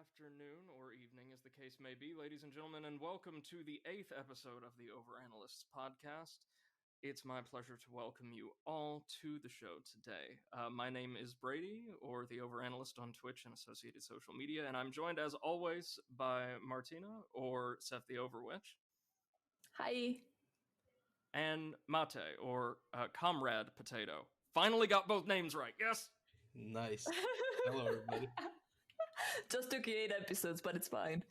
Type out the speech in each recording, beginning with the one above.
afternoon, or evening, as the case may be, ladies and gentlemen, and welcome to the 8th episode of the Overanalysts podcast. It's my pleasure to welcome you all to the show today. My name is Brady, or the Overanalyst on Twitch and associated social media, and I'm joined, as always, by Martina, or Seth the Overwitch. Hi. And Mate, or Comrade Potato. Finally got both names right, yes! Nice. Hello, everybody. Just took you 8 episodes, but it's fine.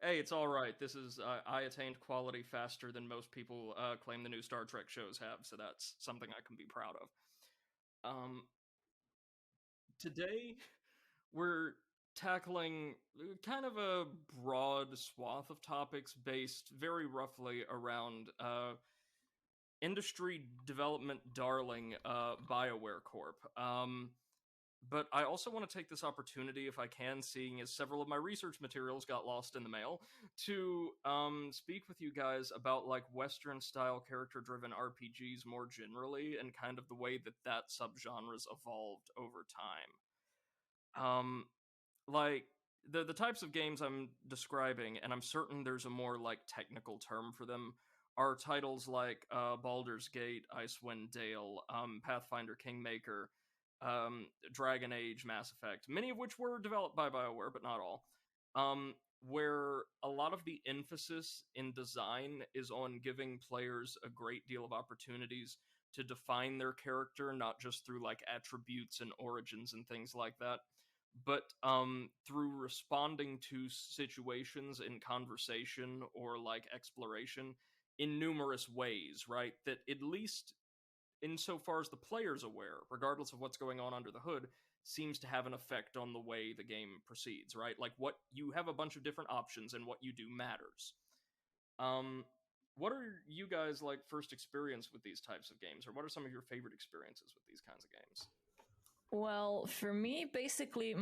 Hey, it's all right. This is I attained quality faster than most people claim the new Star Trek shows have, so that's something I can be proud of. Today we're tackling kind of a broad swath of topics based very roughly around industry development darling BioWare Corp. But I also want to take this opportunity, if I can, seeing as several of my research materials got lost in the mail, to speak with you guys about like Western-style character-driven RPGs more generally, and kind of the way that subgenre's evolved over time. Like the types of games I'm describing, and I'm certain there's a more like technical term for them, are titles like Baldur's Gate, Icewind Dale, Pathfinder Kingmaker, Dragon Age, Mass Effect, many of which were developed by BioWare, but not all, where a lot of the emphasis in design is on giving players a great deal of opportunities to define their character, not just through like attributes and origins and things like that, but through responding to situations in conversation or like exploration in numerous ways, right? That at least insofar as the player's aware, regardless of what's going on under the hood, seems to have an effect on the way the game proceeds, right? Like, what you have a bunch of different options, and what you do matters. What are you guys like first experience with these types of games, or what are some of your favorite experiences with these kinds of games? Well, for me, basically,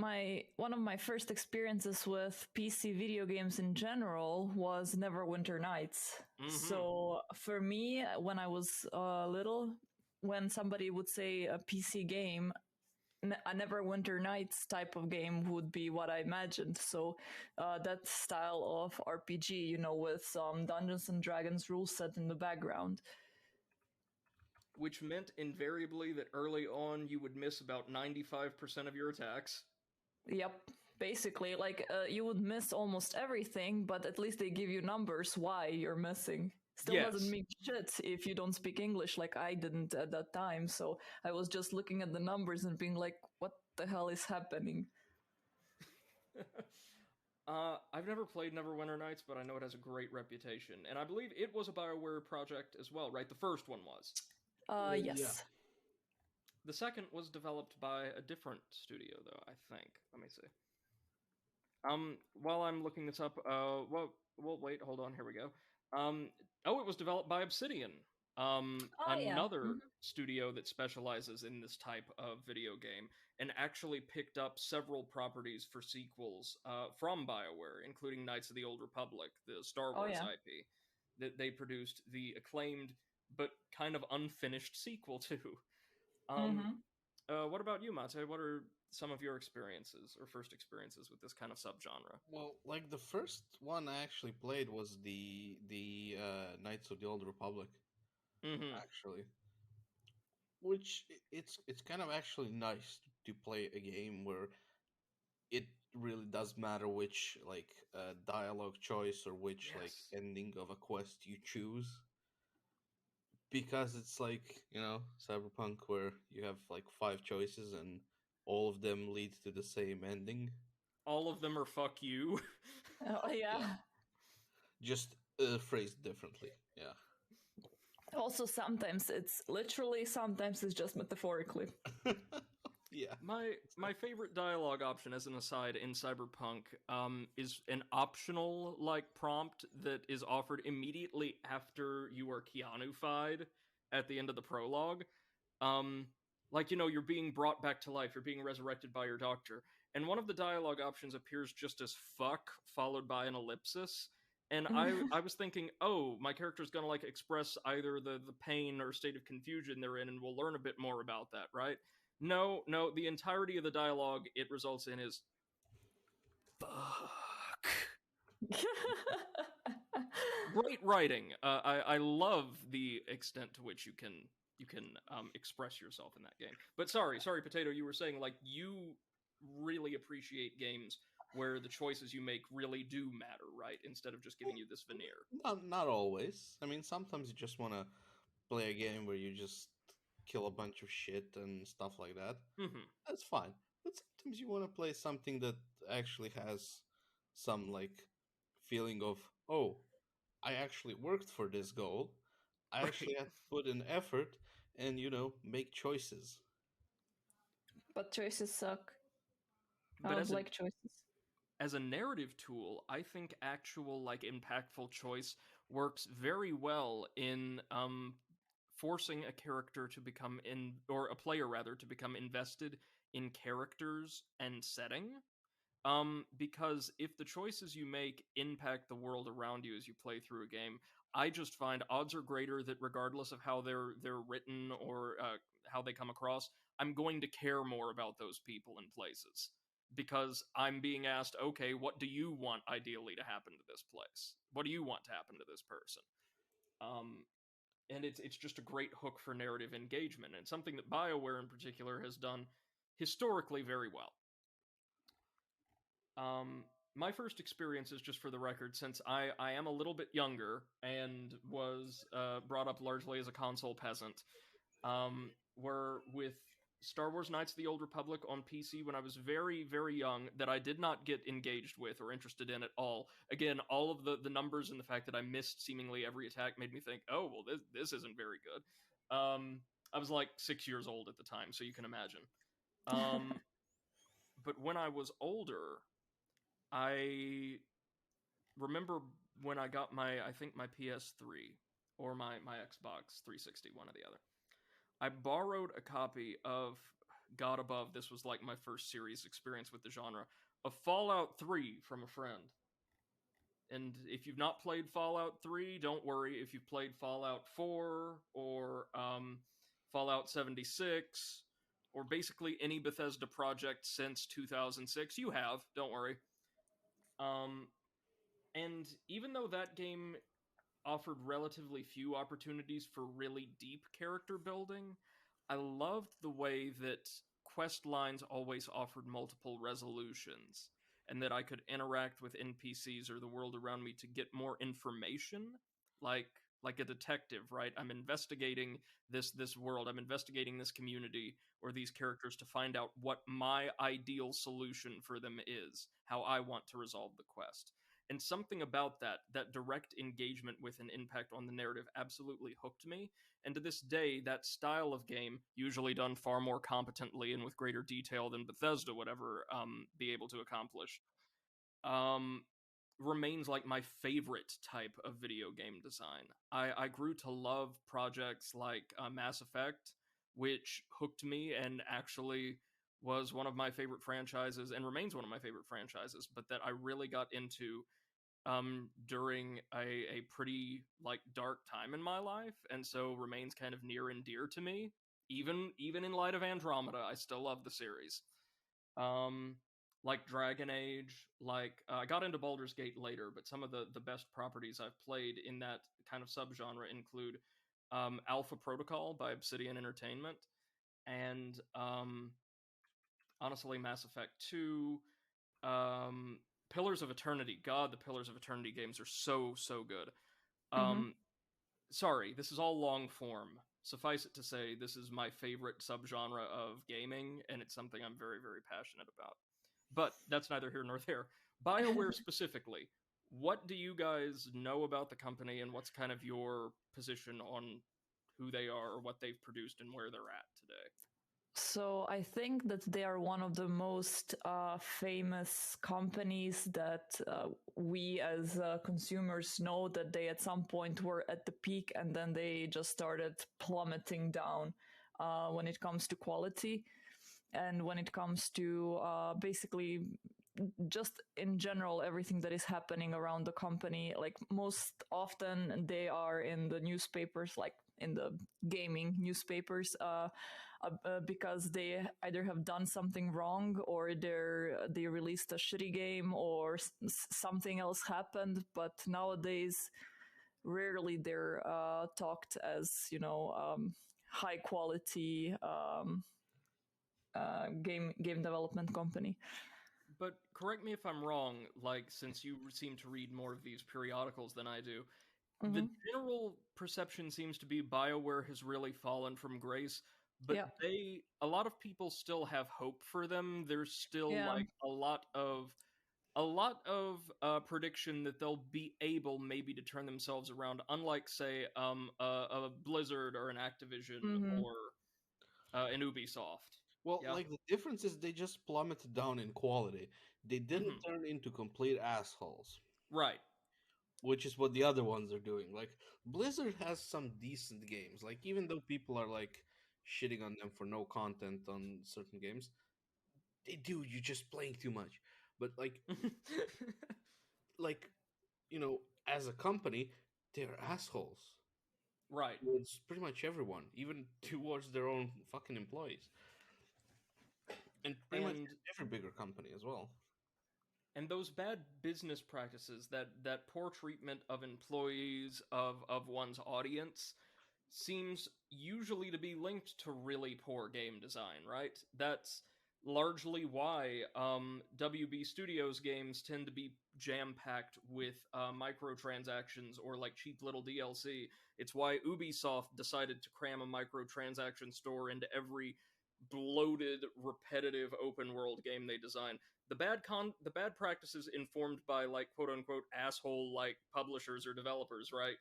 one of my first experiences with PC video games in general was Neverwinter Nights. Mhm. So for me, when I was little, when somebody would say a PC game, a Neverwinter Nights type of game would be what I imagined. So that style of RPG, you know, with some Dungeons and Dragons rule set in the background. Which meant invariably that early on you would miss about 95% of your attacks. Yep. Basically, like, you would miss almost everything, but at least they give you numbers why you're missing. Still Yes. doesn't mean shit if you don't speak English like I didn't at that time. So I was just looking at the numbers and being like, what the hell is happening? I've never played Neverwinter Nights, but I know it has a great reputation. And I believe it was a BioWare project as well, right? The first one was. Yes. The second was developed by a different studio, though, I think. Let me see. While I'm looking this up, well, wait, hold on, here we go. It was developed by Obsidian, another studio that specializes in this type of video game, and actually picked up several properties for sequels from BioWare, including Knights of the Old Republic, the Star Wars IP, that they produced the acclaimed but kind of unfinished sequel to. What about you, Mate? What are some of your experiences or first experiences with this kind of subgenre? Well, like the first one I actually played was the Knights of the Old Republic, actually. Which it's kind of actually nice to play a game where it really does matter which like dialogue choice or which like ending of a quest you choose. Because it's like, you know, Cyberpunk where you have like 5 choices and all of them lead to the same ending. All of them are fuck you. Yeah. Just phrased differently. Yeah. Also, sometimes it's literally, sometimes it's just metaphorically. Yeah. My favorite dialogue option, as an aside, in Cyberpunk, is an optional like prompt that is offered immediately after you are Keanu-fied at the end of the prologue. Like, you know, you're being brought back to life, you're being resurrected by your doctor, and one of the dialogue options appears just as fuck, followed by an ellipsis. And I was thinking, oh, my character's gonna like express either the pain or state of confusion they're in, and we'll learn a bit more about that, right? No, the entirety of the dialogue it results in is fuck. Great writing. I love the extent to which you can express yourself in that game. But sorry, Potato, you were saying like you really appreciate games where the choices you make really do matter, right? Instead of just giving you this veneer. Not always. I mean, sometimes you just want to play a game where you just kill a bunch of shit and stuff like that. Mm-hmm. That's fine. But sometimes you want to play something that actually has some like feeling of, oh, I actually worked for this goal. I Right. actually had to put in effort and make choices. But choices suck. I But don't like choices. as a narrative tool, I think actual like impactful choice works very well in forcing a character to become or a player rather to become invested in characters and setting. Because if the choices you make impact the world around you as you play through a game, I just find odds are greater that regardless of how they're written or how they come across, I'm going to care more about those people and places because I'm being asked, okay, what do you want ideally to happen to this place? What do you want to happen to this person? And it's just a great hook for narrative engagement and something that BioWare in particular has done historically very well. My first experience is just for the record, since I am a little bit younger and was brought up largely as a console peasant, were with Star Wars Knights of the Old Republic on PC when I was very, very young that I did not get engaged with or interested in at all. Again, all of the numbers and the fact that I missed seemingly every attack made me think, oh, well, this isn't very good. I was like 6 years old at the time, so you can imagine. But when I was older, I remember when I got I think my PS3 or my Xbox 360, one or the other. I borrowed a copy of God Above. This was like my first serious experience with the genre of Fallout 3 from a friend. And if you've not played Fallout 3, don't worry. If you've played Fallout 4 or Fallout 76 or basically any Bethesda project since 2006, you have. Don't worry. Um, and even though that game offered relatively few opportunities for really deep character building, I loved the way that quest lines always offered multiple resolutions and that I could interact with NPCs or the world around me to get more information, like a detective, right? I'm investigating this world, I'm investigating this community or these characters to find out what my ideal solution for them is, how I want to resolve the quest. And something about that direct engagement with an impact on the narrative absolutely hooked me. And to this day, that style of game, usually done far more competently and with greater detail than Bethesda would ever be able to accomplish, um, remains like my favorite type of video game design. I grew to love projects like Mass Effect, which hooked me and actually was one of my favorite franchises and remains one of my favorite franchises, but that I really got into during a pretty like dark time in my life, and so remains kind of near and dear to me. Even in light of Andromeda, I still love the series. Um, like Dragon Age, like I got into Baldur's Gate later, but some of the best properties I've played in that kind of subgenre include Alpha Protocol by Obsidian Entertainment, and honestly, Mass Effect 2, um, Pillars of Eternity. God, the Pillars of Eternity games are so good. Mm-hmm. Sorry, this is all long form. Suffice it to say, this is my favorite subgenre of gaming, and it's something I'm very, very passionate about. But that's neither here nor there. BioWare specifically, what do you guys know about the company, and what's kind of your position on who they are or what they've produced and where they're at today? So I think that they are one of the most famous companies that we as consumers know that they at some point were at the peak and then they just started plummeting down when it comes to quality and when it comes to basically just in general everything that is happening around the company. Like most often they are in the newspapers, like in the gaming newspapers. because they either have done something wrong or they released a shitty game or something else happened. But nowadays, rarely they're talked as high quality game development company. But correct me if I'm wrong, like, since you seem to read more of these periodicals than I do, the Mm-hmm. general perception seems to be BioWare has really fallen from grace, but Yeah. a lot of people still have hope for them. There's still Yeah. like a lot of prediction that they'll be able maybe to turn themselves around, unlike say a Blizzard or an Activision Mm-hmm. or an Ubisoft. Well, Yeah. like the difference is they just plummeted down in quality. They didn't Hmm. turn into complete assholes, Right. which is what the other ones are doing. Like Blizzard has some decent games. Like even though people are like shitting on them for no content on certain games, they do. You're just playing too much. But like as a company, they're assholes Right. towards pretty much everyone, even towards their own fucking employees, and pretty much and every bigger company as well. and those bad business practices, that poor treatment of employees of one's audience, seems usually to be linked to really poor game design, right? That's largely why WB Studios games tend to be jam packed with microtransactions or like cheap little DLC. It's why Ubisoft decided to cram a microtransaction store into every bloated, repetitive open world game they design. The bad practices informed by like quote unquote asshole like publishers or developers, right,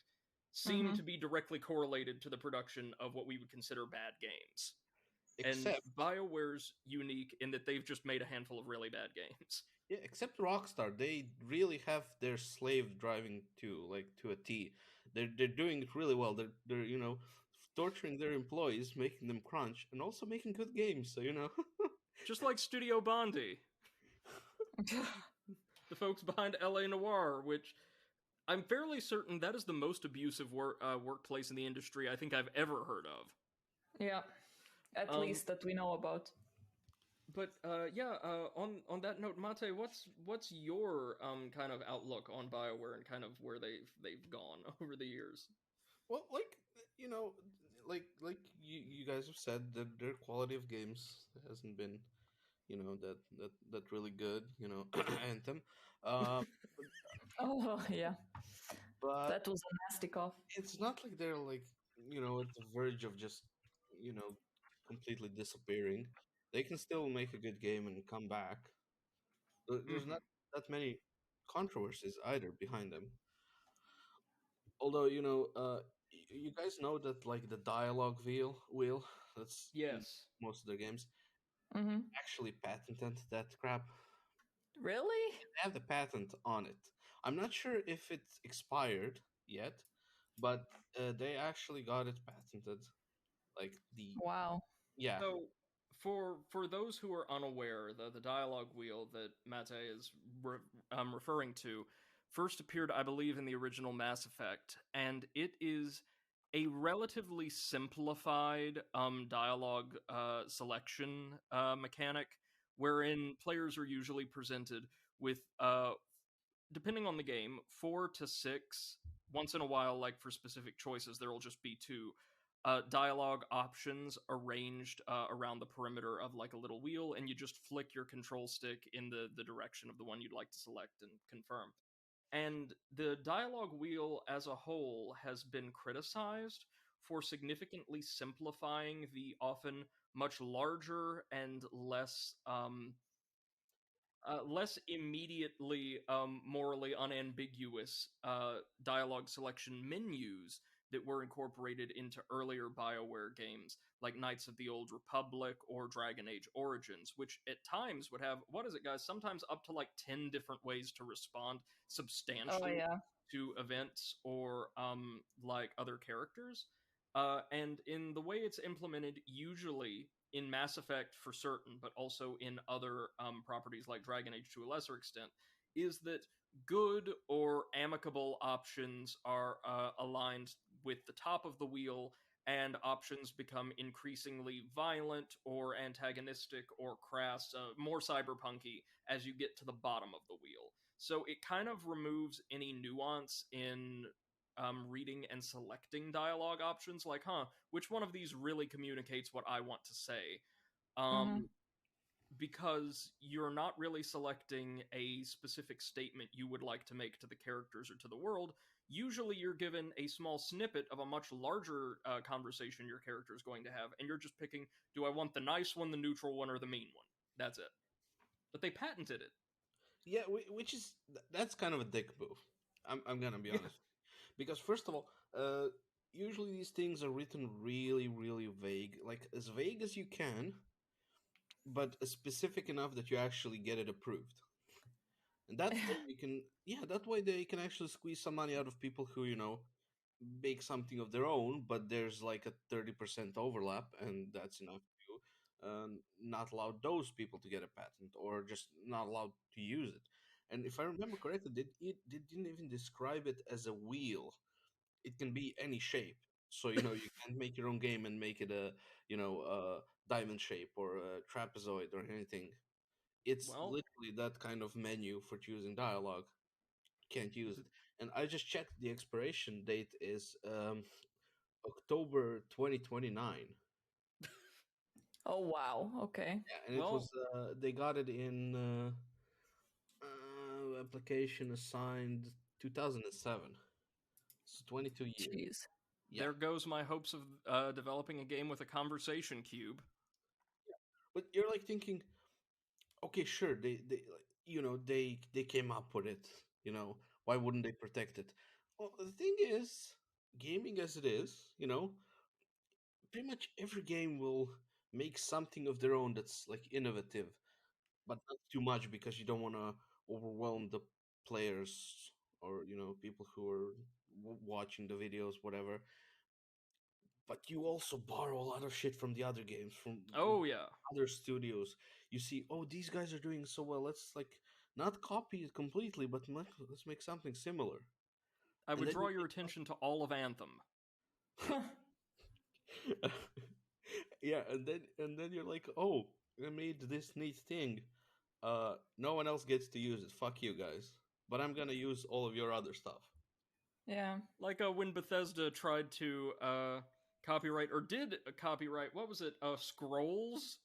seem Mm-hmm. to be directly correlated to the production of what we would consider bad games. And Except, BioWare's unique in that they've just made a handful of really bad games. yeah, except Rockstar, they really have their slave driving to like to a T. They're doing it really well. They're torturing their employees, making them crunch, and also making good games. So Just like Studio Bondi, the folks behind LA Noire, which I'm fairly certain that is the most abusive workplace in the industry I think I've ever heard of. Yeah, at Um, least that we know about. but yeah, on that note, Mate, what's your kind of outlook on BioWare and kind of where they've gone over the years? well, like you know, like you guys have said that their quality of games hasn't been that really good. Anthem, uh, Oh yeah, but that was a nasty cough. it's not like they're like at the verge of just you know completely disappearing. They can still make a good game and come back. There's Hmm. not that many controversies either behind them. Although you guys know that like the dialogue wheel that's in Yes. most of their games Mm-hmm. actually patented that crap. Really? They have the patent on it. I'm not sure if it's expired yet, but they actually got it patented. Like the Wow. yeah, So for those who are unaware, the dialogue wheel that Mate is referring to first appeared, I believe, in the original Mass Effect, and it is a relatively simplified dialogue selection mechanic, wherein players are usually presented with depending on the game, 4 to 6. Once in a while, like for specific choices, there will just be two dialogue options arranged around the perimeter of like a little wheel, and you just flick your control stick in the direction of the one you'd like to select and confirm. And the dialogue wheel as a whole has been criticized for significantly simplifying the often much larger and less immediately morally unambiguous dialogue selection menus that were incorporated into earlier BioWare games like Knights of the Old Republic or Dragon Age Origins, which at times would have, what is it, guys? Sometimes up to like 10 different ways to respond Oh substantially yeah. to events or like other characters. And in the way it's implemented, usually in Mass Effect for certain, but also in other properties like Dragon Age to a lesser extent, is that good or amicable options are aligned with the top of the wheel, and options become increasingly violent or antagonistic or crass, more cyberpunky as you get to the bottom of the wheel. So it kind of removes any nuance in reading and selecting dialogue options, like, which one of these really communicates what I want to say? Mm-hmm. Um, because you're not really selecting a specific statement you would like to make to the characters or to the world. Usually, you're given a small snippet of a much larger conversation your character is going to have, and you're just picking, do I want the nice one, the neutral one, or the mean one? That's it. But they patented it. Yeah, which is that's kind of a dick move. I'm gonna be Yeah. honest, because first of all, usually these things are written really really vague, like as vague as you can, but specific enough that you actually get it approved. And that way you can, yeah, that way they can actually squeeze some money out of people who, make something of their own, but there's like a 30% overlap, and that's enough to not allow those people to get a patent or just not allowed to use it. And if I remember correctly, they didn't even describe it as a wheel. It can be any shape. So, you can make your own game and make it a diamond shape or a trapezoid or anything. It's Well, literally that kind of menu for choosing dialogue. Can't use it. And I just checked, the expiration date is October 2029. Oh wow. Okay. Yeah, and it well, was they got it in application assigned 2007. So 22 years. Jeez. Yeah. there goes my hopes of developing a game with a conversation cube. But you're like thinking, okay, sure, they came up with it, why wouldn't they protect it? Well, the thing is, gaming as it is, pretty much every game will make something of their own that's like innovative, but not too much because you don't want to overwhelm the players or people who are watching the videos, whatever. But you also borrow a lot of shit from the other games, from Oh, yeah. other studios. You see, oh, these guys are doing so well. Let's like not copy it completely, but let's make something similar. I And would then draw your attention to all of Anthem. yeah, and then you're like, oh, I made this neat thing. No one else gets to use it. Fuck you guys. But I'm gonna use all of your other stuff. Yeah. Like when Bethesda tried to copyright, or did copyright, what was it? Scrolls?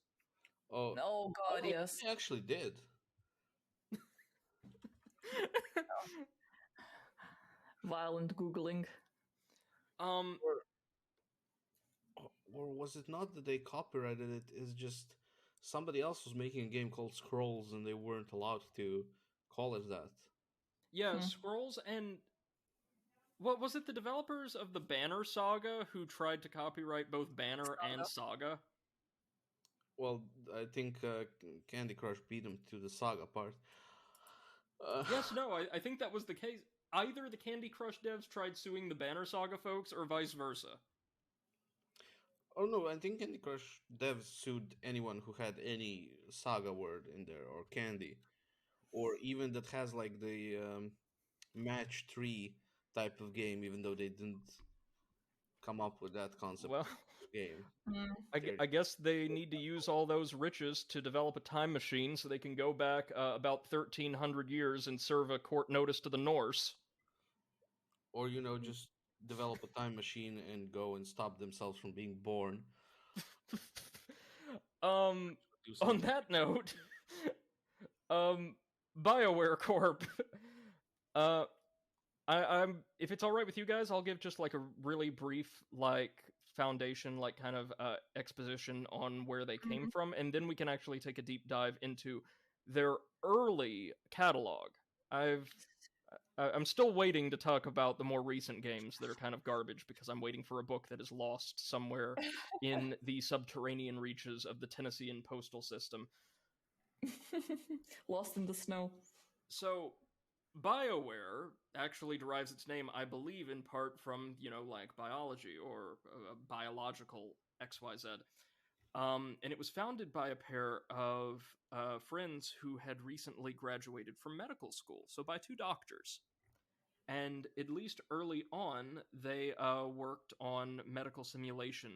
Oh, Oh oh, god, yes. they actually did. Violent googling. um, Or was it not that they copyrighted it? It's just somebody else was making a game called Scrolls, and they weren't allowed to call it that. yeah, Hmm. Scrolls, and what was it? The developers of the Banner Saga who tried to copyright both Banner and Saga. Saga? Well, I think Candy Crush beat them to the saga part. Uh, Yes, no, I think that was the case. Either the Candy Crush devs tried suing the Banner Saga folks, or vice versa. oh no, I think Candy Crush devs sued anyone who had any saga word in there or candy, or even that has like the match 3 type of game, even though they didn't come up with that concept Well, game. Mm. I guess they need to use all those riches to develop a time machine so they can go back about 1,300 years and serve a court notice to the Norse. Or just develop a time machine and go and stop themselves from being born. um, Do on something. that note, um, BioWare Corp. uh, I'm if it's all right with you guys, I'll give just like a really brief like foundation, like kind of exposition on where they came Mhm. from, and then we can actually take a deep dive into their early catalog. I'm still waiting to talk about the more recent games that are kind of garbage because I'm waiting for a book that is lost somewhere in the subterranean reaches of the Tennessean postal system. Lost in the snow. So, BioWare actually derives its name, I believe, in part from, like biology or biological XYZ. And it was founded by a pair of friends who had recently graduated from medical school, so by two doctors. And at least early on, they worked on medical simulation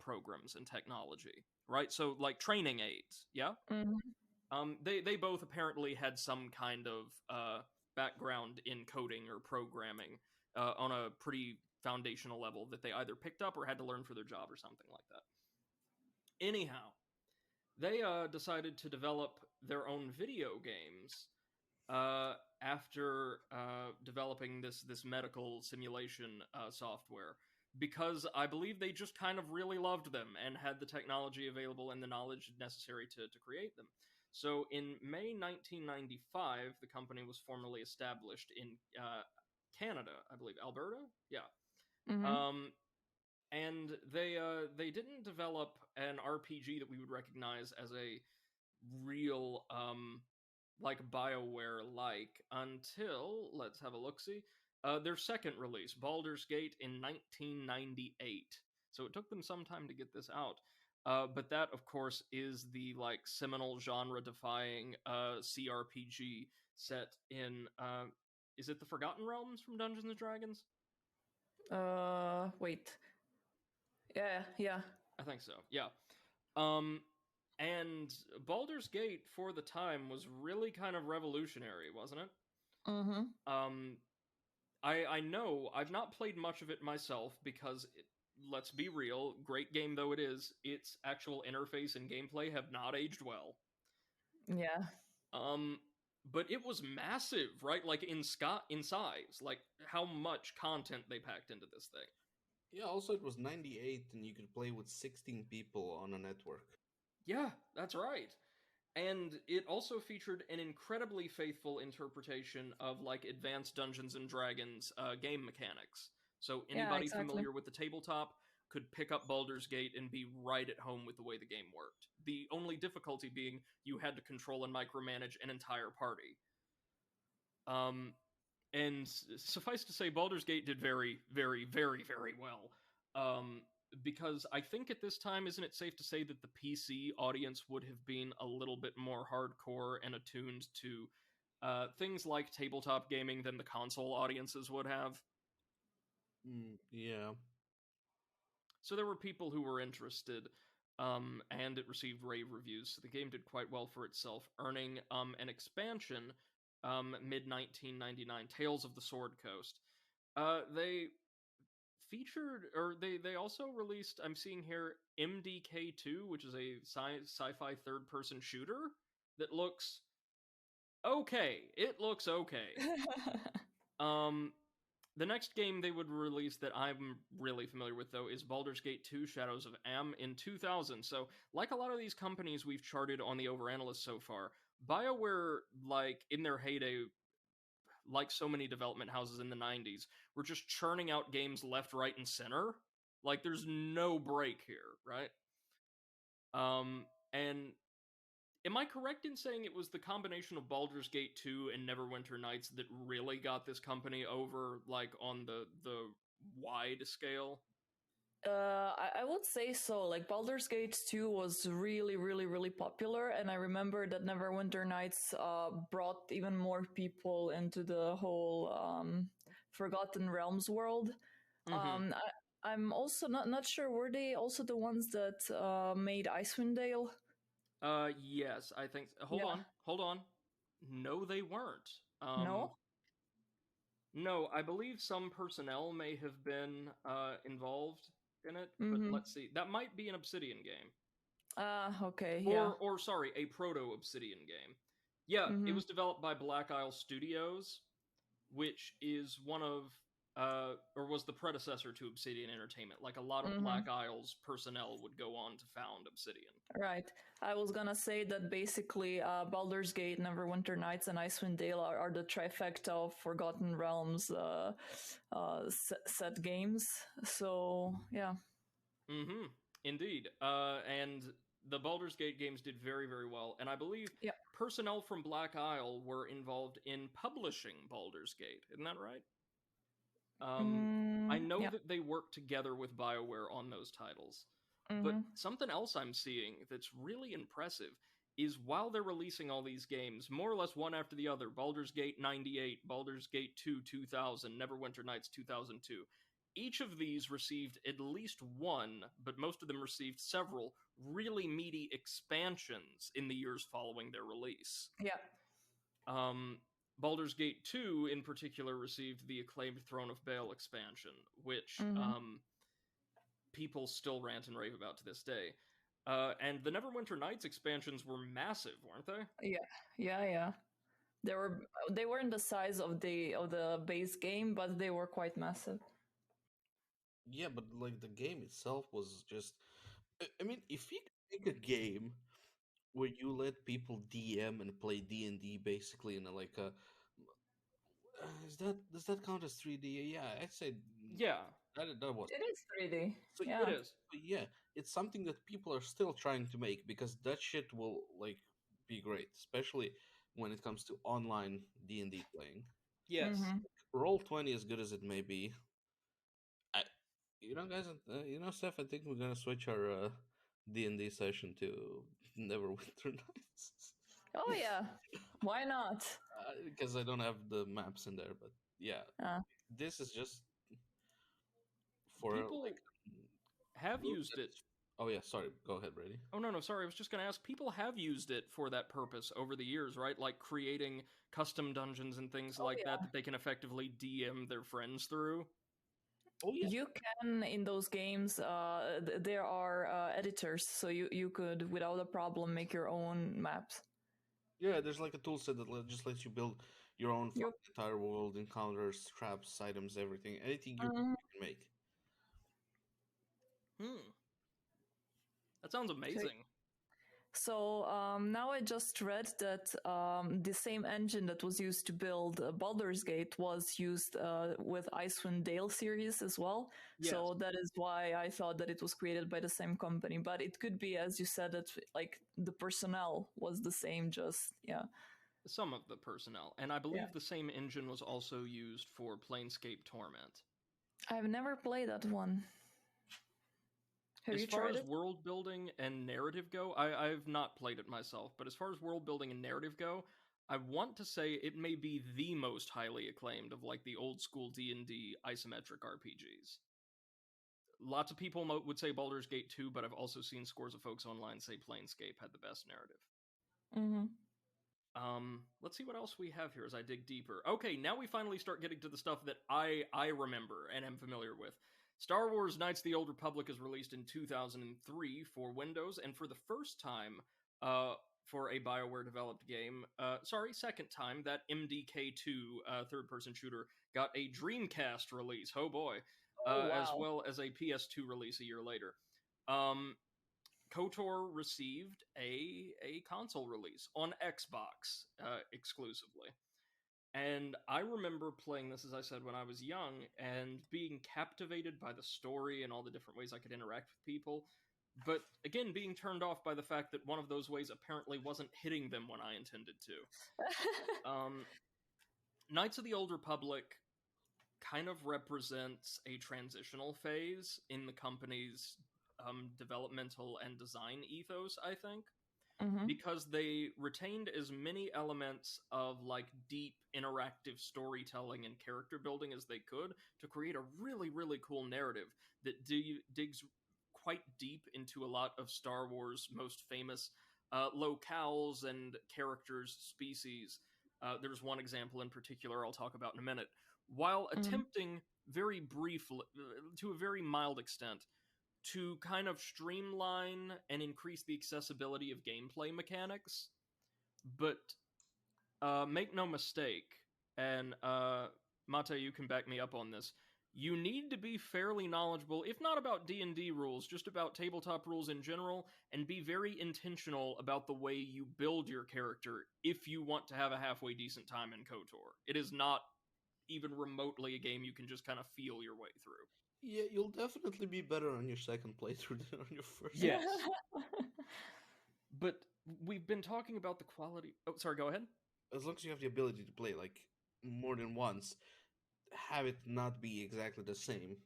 programs and technology, right? So like training aids, yeah. Mm-hmm. They both apparently had some kind of background in coding or programming on a pretty foundational level that they either picked up or had to learn for their job or something like that. Anyhow, they decided to develop their own video games after developing this medical simulation software, because I believe they just kind of really loved them and had the technology available and the knowledge necessary to create them. So in May 1995, the company was formally established in Canada, I believe, Alberta. Yeah. Mm-hmm. Um, and they didn't develop an RPG that we would recognize as a real like BioWare like until, let's have a look see, their second release, Baldur's Gate, in 1998. So it took them some time to get this out. But that, of course, is the like seminal genre-defying CRPG set in is it the Forgotten Realms from Dungeons and Dragons? Wait. Yeah, yeah. I think so. Yeah. Um, and Baldur's Gate for the time was really kind of revolutionary, wasn't it? Mm-hmm. Um, I know I've not played much of it myself because let's be real, great game though it is, its actual interface and gameplay have not aged well. Yeah. Um, but it was massive, right? Like in size, like how much content they packed into this thing. Yeah, also it was 98 and you could play with 16 people on a network. Yeah, that's right. And it also featured an incredibly faithful interpretation of like advanced Dungeons and Dragons game mechanics. So Yeah, anybody exactly. familiar with the tabletop could pick up Baldur's Gate and be right at home with the way the game worked. The only difficulty being you had to control and micromanage an entire party. Um, and suffice to say, Baldur's Gate did very, very, very, very well. Because I think at this time, isn't it safe to say that the PC audience would have been a little bit more hardcore and attuned to things like tabletop gaming than the console audiences would have? Yeah. So there were people who were interested, and it received rave reviews. So the game did quite well for itself, earning an expansion mid 1999, Tales of the Sword Coast. They featured, or they also released, I'm seeing here, MDK2, which is a sci-fi third-person shooter that looks okay. It looks okay. Um, the next game they would release that I'm really familiar with, though, is Baldur's Gate 2 Shadows of Am in 2000. So, like a lot of these companies we've charted on the Overanalyst so far, BioWare, like, in their heyday, like so many development houses in the 90s, were just churning out games left, right, and center. Like, there's no break here, right? And am I correct in saying it was the combination of Baldur's Gate 2 and Neverwinter Nights that really got this company over, like, on the wide scale? I would say so. Like Baldur's Gate 2 was really, really, really popular, and I remember that Neverwinter Nights brought even more people into the whole Forgotten Realms world. Mm-hmm. I'm also not sure, were they also the ones that made Icewind Dale? Yes, I think. Yeah. Hold on. No, they weren't. No? No, I believe some personnel may have been involved in it, but Mm-hmm. let's see. That might be an Obsidian game. Okay, yeah. Or sorry, a proto Obsidian game. Yeah, it Mm-hmm. was developed by Black Isle Studios, which is one of or was the predecessor to Obsidian Entertainment. Like a lot of Mm-hmm. Black Isle's personnel would go on to found Obsidian. Right. I was gonna say that basically Baldur's Gate, Neverwinter Nights, and Icewind Dale are the trifecta of Forgotten Realms set games. So, yeah. Mm-hmm. Indeed. And the Baldur's Gate games did very, very well. And I believe Yeah. personnel from Black Isle were involved in publishing Baldur's Gate. Isn't that right? I know Yeah. that they worked together with BioWare on those titles. But Mm-hmm. something else I'm seeing that's really impressive is while they're releasing all these games, more or less one after the other, Baldur's Gate 98, Baldur's Gate 2 2000, Neverwinter Nights 2002, each of these received at least one, but most of them received several really meaty expansions in the years following their release. Yeah. Um, Baldur's Gate 2, in particular, received the acclaimed Throne of Baal expansion, which people still rant and rave about to this day. And the Neverwinter Nights expansions were massive, weren't they? Yeah. They weren't the size of the base game, but they were quite massive. Yeah, but like the game itself was just. I mean, if you could make a game where you let people DM and play D&D basically in a, like a is that does that count as 3D? Yeah, I'd say Yeah, that was. It is 3D. So it Yeah. is. yeah, it's something that people are still trying to make because that shit will like be great, especially when it comes to online D&D playing. Yes. Mm-hmm. Roll 20, as good as it may be, I, guys, Steph, I think we're gonna switch our D&D session to Neverwinter Nights. Oh yeah. Why not? Because I don't have the maps in there, but yeah, Uh, this is just for People like have group used it. that's. Oh yeah, sorry. Go ahead, Brady. Oh, no, sorry. I was just going to ask. People have used it for that purpose over the years, right? Like creating custom dungeons and things oh like yeah. that they can effectively DM their friends through. Oh yeah, You can in those games. There are editors, so you could without a problem make your own maps. yeah. There's like a tool set that just lets you build your own You. fucking entire world, encounters, traps, items, everything, anything Mhm. you can make. Hmm. That sounds So amazing. Now I just read that the same engine that was used to build Baldur's Gate was used with Icewind Dale series as well. Yes. So that is why I thought that it was created by the same company. But it could be, as you said, that like the personnel was the same. Just yeah, Some of the personnel. And I yeah. believe the same engine was also used for Planescape Torment. I've never played that one. Have As you far tried as it? world building and narrative go, I've not played it myself, but as far as world building and narrative go, I want to say it may be the most highly acclaimed of like the old school D&D isometric RPGs. Lots of people would say Baldur's Gate 2, but I've also seen scores of folks online say Planescape had the best narrative. Mm-hmm. Let's see what else we have here as I dig deeper. Okay, now we finally start getting to the stuff that I remember and am familiar with. Star Wars Knights of the Old Republic is released in 2003 for Windows, and for the first time, for a BioWare developed game, second time, that MDK2 third-person shooter got a Dreamcast release. Oh boy. Oh As wow. well as a PS2 release a year later. Um, KOTOR received a console release on Xbox exclusively. And I remember playing this, as I said, when I was young and being captivated by the story and all the different ways I could interact with people. But again, being turned off by the fact that one of those ways apparently wasn't hitting them when I intended to. Knights of the Old Republic kind of represents a transitional phase in the company's developmental and design ethos, I think, Mm-hmm. because they retained as many elements of like deep interactive storytelling and character building as they could to create a really, really cool narrative that digs quite deep into a lot of Star Wars' most famous locales and characters, species. There's one example in particular I'll talk about in a minute. While Mm-hmm. attempting very briefly, to a very mild extent, to kind of streamline and increase the accessibility of gameplay mechanics, but make no mistake, and Mate, you can back me up on this. You need to be fairly knowledgeable, if not about D&D rules, just about tabletop rules in general, and be very intentional about the way you build your character if you want to have a halfway decent time in KOTOR. It is not even remotely a game you can just kind of feel your way through. Yeah, you'll definitely be better on your second playthrough than on your first. Yes. But we've been talking about the quality. Oh, sorry, go ahead. As long as you have the ability to play like more than once, have it not be exactly the same,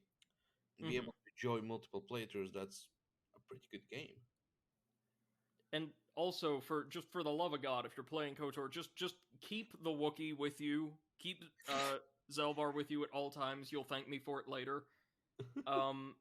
and be Mm-hmm. able to enjoy multiple playthroughs, that's a pretty good game. And also, for the love of God, if you're playing KOTOR, just keep the Wookiee with you. Keep Zelvar with you at all times. You'll thank me for it later. Um,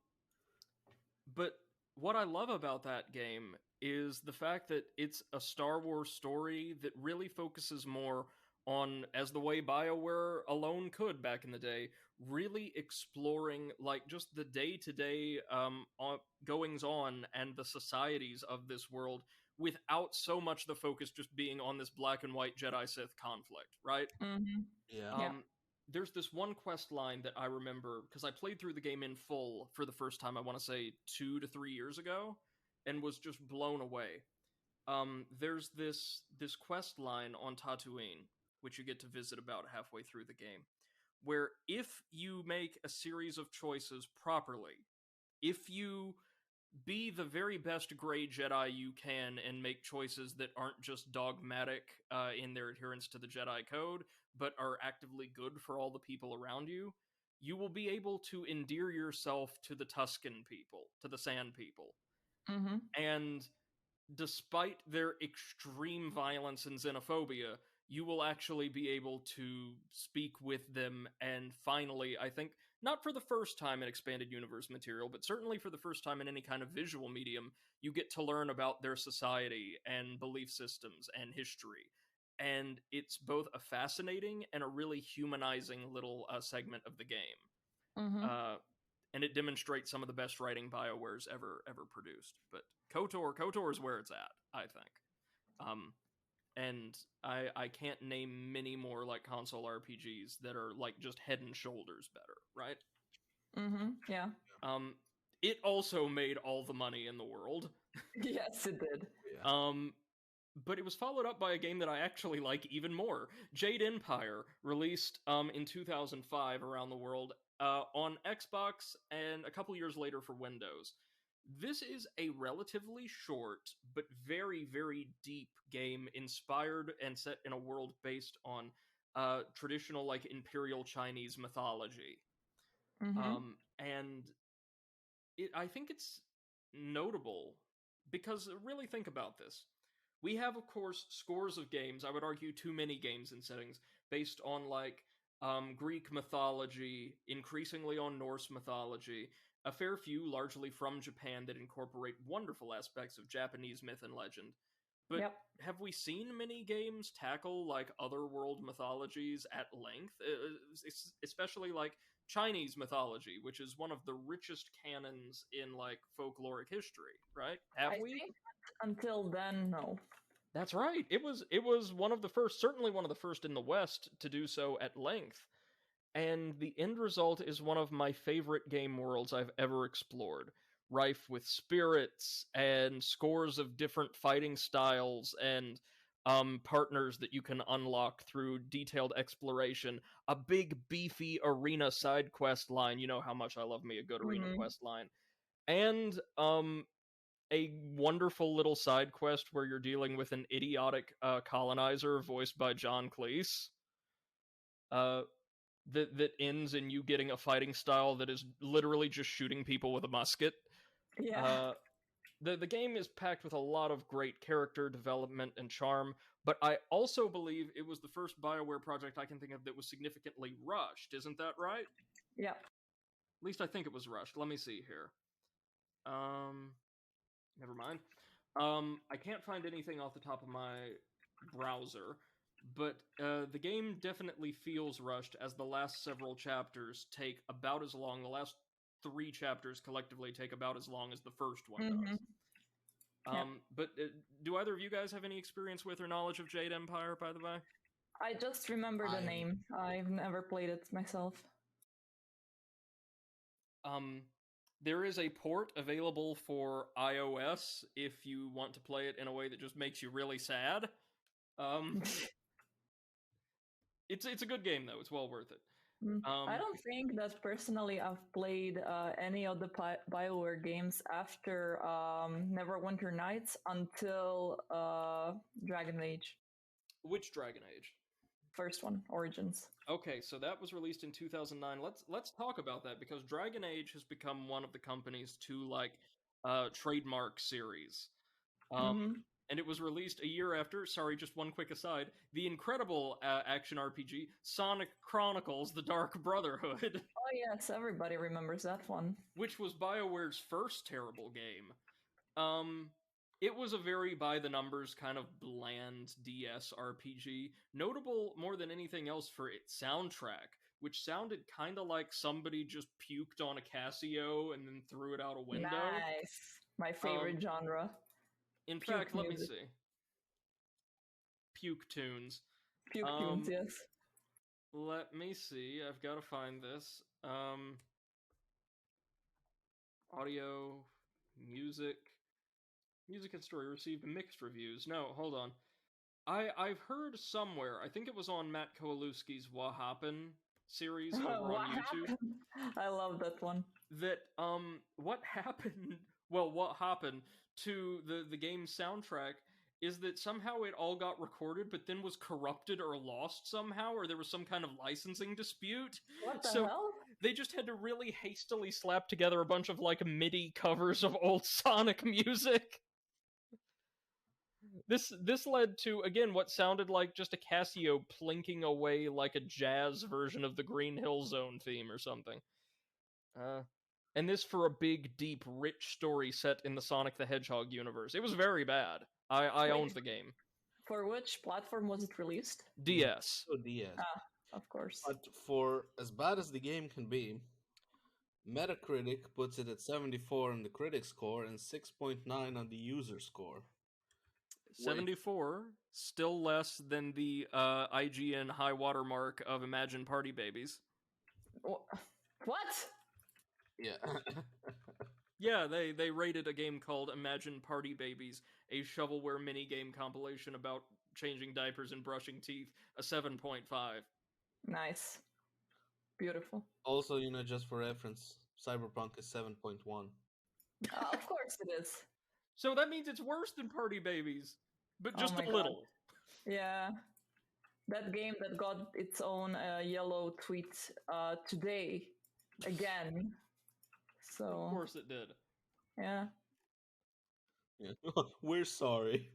but what I love about that game is the fact that it's a Star Wars story that really focuses more on, as the way BioWare alone could back in the day, really exploring like just the day-to-day goings on and the societies of this world without so much the focus just being on this black and white Jedi Sith conflict, right? Mm-hmm. Yeah. Yeah. There's this one quest line that I remember because I played through the game in full for the first time, I want to say 2 to 3 years ago, and was just blown away. There's this quest line on Tatooine, which you get to visit about halfway through the game, where if you make a series of choices properly, if you be the very best gray Jedi you can and make choices that aren't just dogmatic in their adherence to the Jedi Code, but are actively good for all the people around you, you will be able to endear yourself to the Tusken people, to the Sand people. Mm-hmm. And despite their extreme violence and xenophobia, you will actually be able to speak with them. And finally, I think, not for the first time in expanded universe material, but certainly for the first time in any kind of visual medium, you get to learn about their society and belief systems and history. And it's both a fascinating and a really humanizing little segment of the game. Mm-hmm. And it demonstrates some of the best writing BioWare's ever produced. But KOTOR is where it's at, I think. And I can't name many more like console RPGs that are like just head and shoulders better, right? Mm-hmm. Yeah. It also made all the money in the world. Yes, it did. Yeah. But it was followed up by a game that I actually like even more. Jade Empire, released in 2005 around the world on Xbox and a couple years later for Windows. This is a relatively short but very, very deep game inspired and set in a world based on traditional like Imperial Chinese mythology. Mm-hmm. And I think it's notable because really think about this. We have, of course, scores of games, I would argue too many games and settings, based on like Greek mythology, increasingly on Norse mythology, a fair few largely from Japan that incorporate wonderful aspects of Japanese myth and legend. But Yep. have we seen many games tackle like other world mythologies at length? Especially like Chinese mythology, which is one of the richest canons in like folkloric history, right? Have I we? think until then, no. That's right. It was one of the first, certainly one of the first in the West to do so at length. And the end result is one of my favorite game worlds I've ever explored, rife with spirits and scores of different fighting styles and partners that you can unlock through detailed exploration, a big beefy arena side quest line. You know how much I love me a good arena Mm-hmm. quest line. And a wonderful little side quest where you're dealing with an idiotic colonizer voiced by John Cleese. Uh, that ends in you getting a fighting style that is literally just shooting people with a musket. Yeah. Uh, the game is packed with a lot of great character development and charm, but I also believe it was the first BioWare project I can think of that was significantly rushed. Isn't that right? Yeah. At least I think it was rushed. Let me see here. Um, Never mind. I can't find anything off the top of my browser, but the game definitely feels rushed as the last several chapters take about as long. The last 3 chapters collectively take about as long as the first one Mm-hmm. does. Yeah. But do either of you guys have any experience with or knowledge of Jade Empire, by the way? I just remember the I name. I've never played it myself. Um, there is a port available for iOS if you want to play it in a way that just makes you really sad. Um, it's a good game though. It's well worth it. I don't think that personally I've played any of the BioWare games after Neverwinter Nights until Dragon Age, Which Dragon Age? first one, Origins. Okay, so that was released in 2009. Let's talk about that because Dragon Age has become one of the company's two like trademark series. Um, Mm-hmm. and it was released a year after, sorry, just one quick aside, the incredible action RPG Sonic Chronicles: The Dark Brotherhood. Oh yes, everybody remembers that one. Which was BioWare's first terrible game. It was a very by-the-numbers kind of bland DS RPG, notable more than anything else for its soundtrack, which sounded kind of like somebody just puked on a Casio and then threw it out a window. Nice. My favorite genre. In Puke fact, let me music. see. Puke tunes. Puke tunes, yes. Let me see. I've got to find this. Audio, music and story received mixed reviews. No, hold on. I've heard somewhere, I think it was on Matt Kowalewski's What Happened series over on YouTube. Happened? I love that one. That what happened to the game's soundtrack is that somehow it all got recorded but then was corrupted or lost somehow, or there was some kind of licensing dispute. What the hell? They just had to really hastily slap together a bunch of like MIDI covers of old Sonic music. This led to, again, what sounded like just a Casio plinking away like a jazz version of the Green Hill Zone theme or something. And this for a big, deep, rich story set in the Sonic the Hedgehog universe. It was very bad. I owned the game. For which platform was it released? DS. So DS. Of course. But for as bad as the game can be, Metacritic puts it at 74 on the critic score and 6.9 on the user score. 74, still less than the IGN high watermark of Imagine Party Babies. What? Yeah. Yeah, they rated a game called Imagine Party Babies, a shovelware minigame compilation about changing diapers and brushing teeth, a 7.5. Nice. Beautiful. Also, just for reference, Cyberpunk is 7.1. Of course it is. So that means it's worse than Party Babies, but just a little. God. Yeah. That game that got its own yellow tweet today again. So of course it did. Yeah. We're sorry.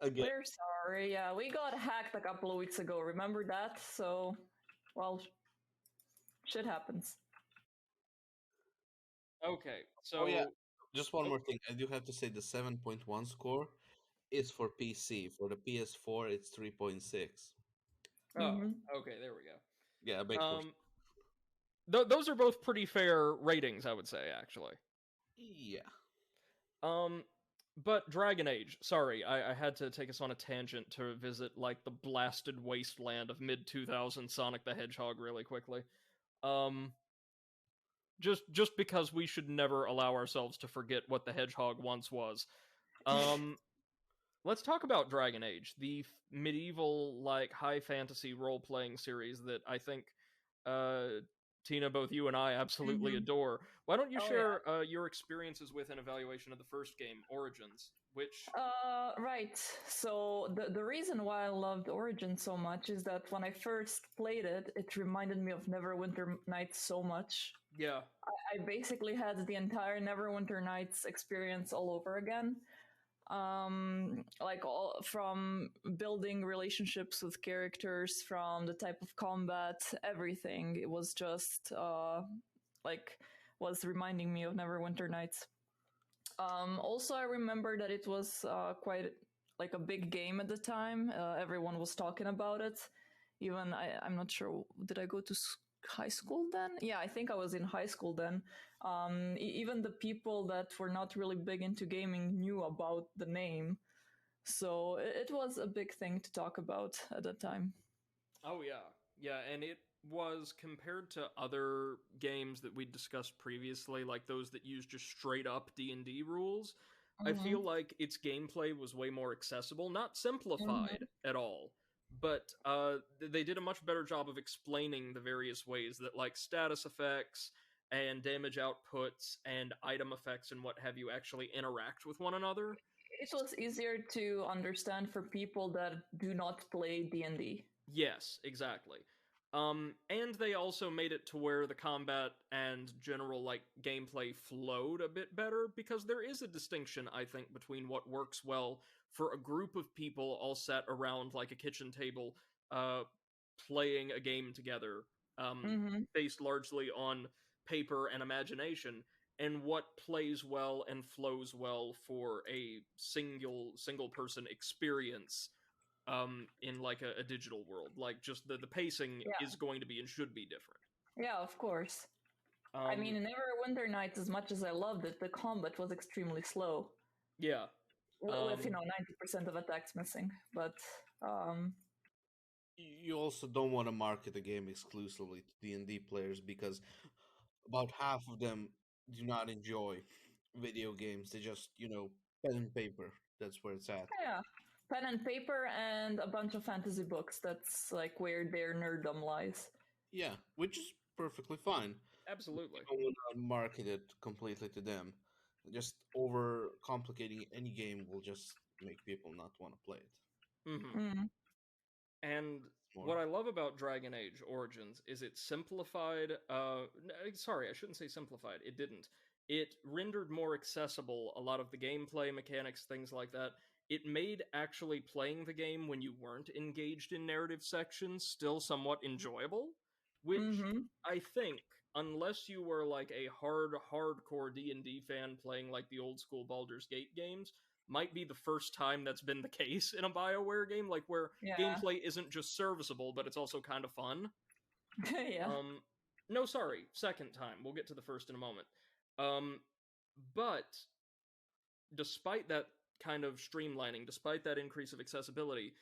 Again. We're sorry. Yeah, we got hacked a couple of weeks ago. Remember that? So, well, shit happens. Okay, so... Oh, yeah. Just one more thing. I do have to say the 7.1 score is for PC. For the PS4, it's 3.6. Oh, okay, there we go. Yeah, those are both pretty fair ratings, I would say, actually. Yeah. But Dragon Age, sorry, I had to take us on a tangent to visit, like, the blasted wasteland of mid-2000 Sonic the Hedgehog really quickly. Just because we should never allow ourselves to forget what the Hedgehog once was. Let's talk about Dragon Age, the medieval, like, high fantasy role-playing series that I think, Tina, both you and I absolutely adore. Why don't you share your experiences with an evaluation of the first game, Origins, which... Right. So the reason why I loved Origins so much is that when I first played it, it reminded me of Neverwinter Nights so much. Yeah. I basically had the entire Neverwinter Nights experience all over again. Like all from building relationships with characters, from the type of combat, everything. It was just was reminding me of Neverwinter Nights. Also, I remember that it was quite like a big game at the time. Everyone was talking about it. Even I'm not sure. Did I go to high school then? Yeah, I think I was in high school then. Even the people that were not really big into gaming knew about the name. So it was a big thing to talk about at that time. Oh, yeah. Yeah, and it was, compared to other games that we discussed previously, like those that use just straight up D&D rules, I feel like its gameplay was way more accessible, not simplified at all, but they did a much better job of explaining the various ways that, like, status effects and damage outputs and item effects and what have you actually interact with one another. It was easier to understand for people that do not play D&D. Yes, exactly. And they also made it to where the combat and general, like, gameplay flowed a bit better, because there is a distinction, I think, between what works well for a group of people all sat around like a kitchen table, uh, playing a game together, Mm-hmm. based largely on paper and imagination, and what plays well and flows well for a single person experience, in like a digital world. Like just the pacing Yeah. is going to be and should be different. Yeah, of course. I mean, Um, in Neverwinter Nights, as much as I loved it, the combat was extremely slow. yeah. With 90% of attacks missing. But You also don't want to market a game exclusively to D&D players because about half of them do not enjoy video games. They just, pen and paper. That's where it's at. yeah, pen and paper and a bunch of fantasy books. That's like where their nerddom lies. Yeah, which is perfectly fine. Absolutely. You don't want to market it completely to them. Just over complicating any game will just make people not want to play it. Mm-hmm. Mm. And More. what I love about Dragon Age Origins is it simplified. Sorry, I shouldn't say simplified. It didn't. It rendered more accessible a lot of the gameplay mechanics, things like that. It made actually playing the game when you weren't engaged in narrative sections still somewhat enjoyable, which Mm-hmm. I think, unless you were like a hardcore D&D fan playing like the old school Baldur's Gate games, might be the first time that's been the case in a BioWare game, like where Yeah. gameplay isn't just serviceable, but it's also kind of fun. Yeah. No, sorry, second time. We'll get to the first in a moment. But despite that kind of streamlining, despite that increase of accessibility,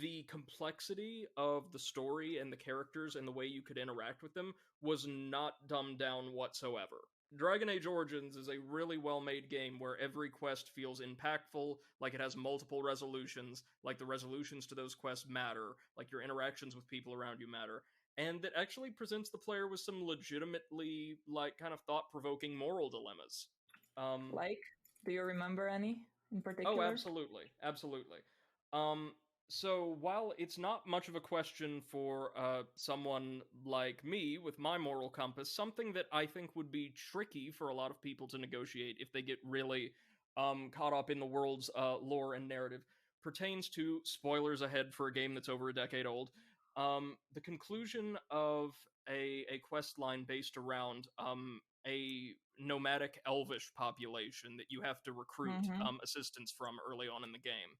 the complexity of the story and the characters and the way you could interact with them was not dumbed down whatsoever. Dragon Age Origins is a really well made game where every quest feels impactful, like it has multiple resolutions, like the resolutions to those quests matter, like your interactions with people around you matter, and that actually presents the player with some legitimately, like, kind of thought provoking moral dilemmas. Um, Like, do you remember any in Oh, particular? absolutely, absolutely. Um, so while it's not much of a question for someone like me with my moral compass, something that I think would be tricky for a lot of people to negotiate if they get really caught up in the world's lore and narrative pertains to spoilers ahead for a game that's over a decade old. The conclusion of a quest line based around a nomadic elvish population that you have to recruit Mm-hmm. assistance from early on in the game.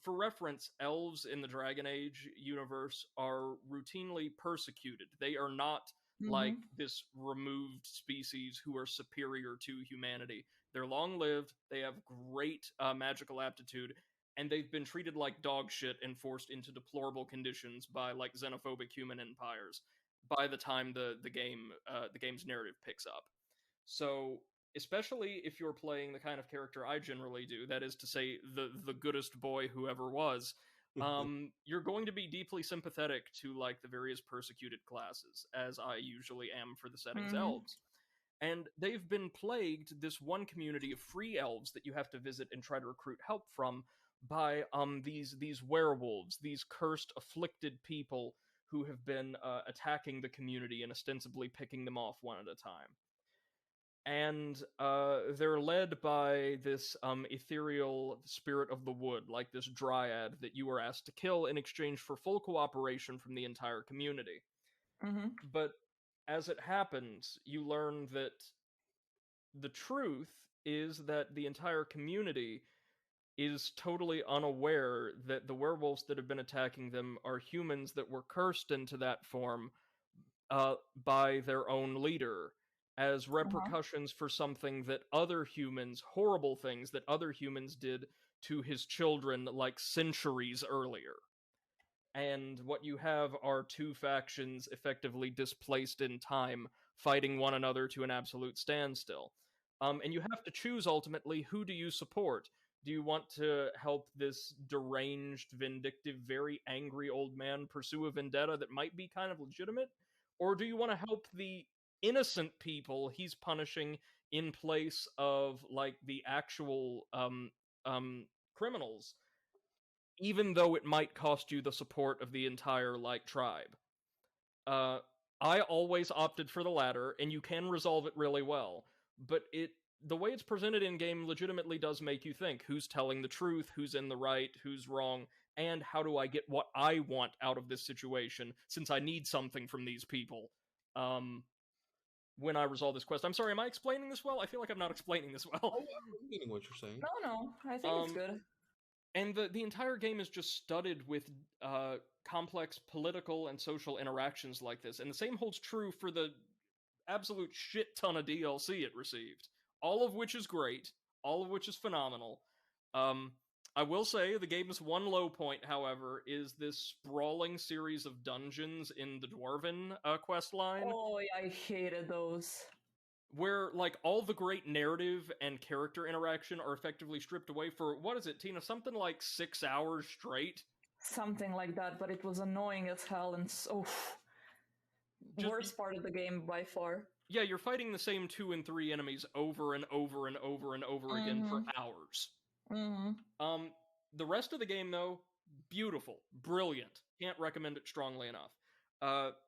For reference, elves in the Dragon Age universe are routinely persecuted. They are not Mm-hmm. like this removed species who are superior to humanity. They're long lived, they have great magical aptitude, and they've been treated like dog shit and forced into deplorable conditions by like xenophobic human empires by the time the game's narrative picks up. So, especially if you're playing the kind of character I generally do, that is to say, the goodest boy who ever was, you're going to be deeply sympathetic to like the various persecuted classes, as I usually am for the setting's Mm-hmm. elves. And they've been plagued, this one community of free elves that you have to visit and try to recruit help from, by these werewolves, these cursed, afflicted people who have been attacking the community and ostensibly picking them off one at a time. And they're led by this ethereal spirit of the wood, like this dryad that you are asked to kill in exchange for full cooperation from the entire community. Mm-hmm. But as it happens, you learn that the truth is that the entire community is totally unaware that the werewolves that have been attacking them are humans that were cursed into that form by their own leader as Uh-huh. repercussions for something that other humans, horrible things that other humans did to his children like centuries earlier. And what you have are two factions effectively displaced in time, fighting one another to an absolute standstill. And you have to choose ultimately, who do you support? Do you want to help this deranged, vindictive, very angry old man pursue a vendetta that might be kind of legitimate? Or do you want to help the innocent people he's punishing in place of like the actual criminals, even though it might cost you the support of the entire like tribe? Uh, I always opted for the latter, and you can resolve it really well, but it the way it's presented in game legitimately does make you think who's telling the truth, who's in the right, who's wrong, and how do I get what I want out of this situation since I need something from these people when I resolve this quest. I'm sorry, am I explaining this well? I feel like I'm not explaining this well. Oh, I'm getting what you're saying. No, I think it's good. And the entire game is just studded with complex political and social interactions like this. And the same holds true for the absolute shit ton of DLC it received. All of which is great, all of which is phenomenal. I will say the game's one low point, however, is this sprawling series of dungeons in the Dwarven quest line. Oh, yeah, I hated those. Where, like, all the great narrative and character interaction are effectively stripped away for, what is it, Tina? Something like 6 hours straight? Something like that, but it was annoying as hell and so... worst part of the game by far. Yeah, you're fighting the same 2 and 3 enemies over and over and over and over again for hours. The rest of the game, though, beautiful, brilliant. Can't recommend it strongly enough.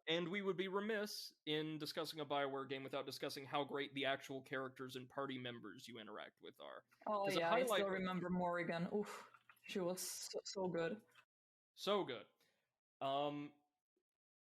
And we would be remiss in discussing a BioWare game without discussing how great the actual characters and party members you interact with are. Oh yeah, I still remember Morrigan. Oof, she was so good. So good.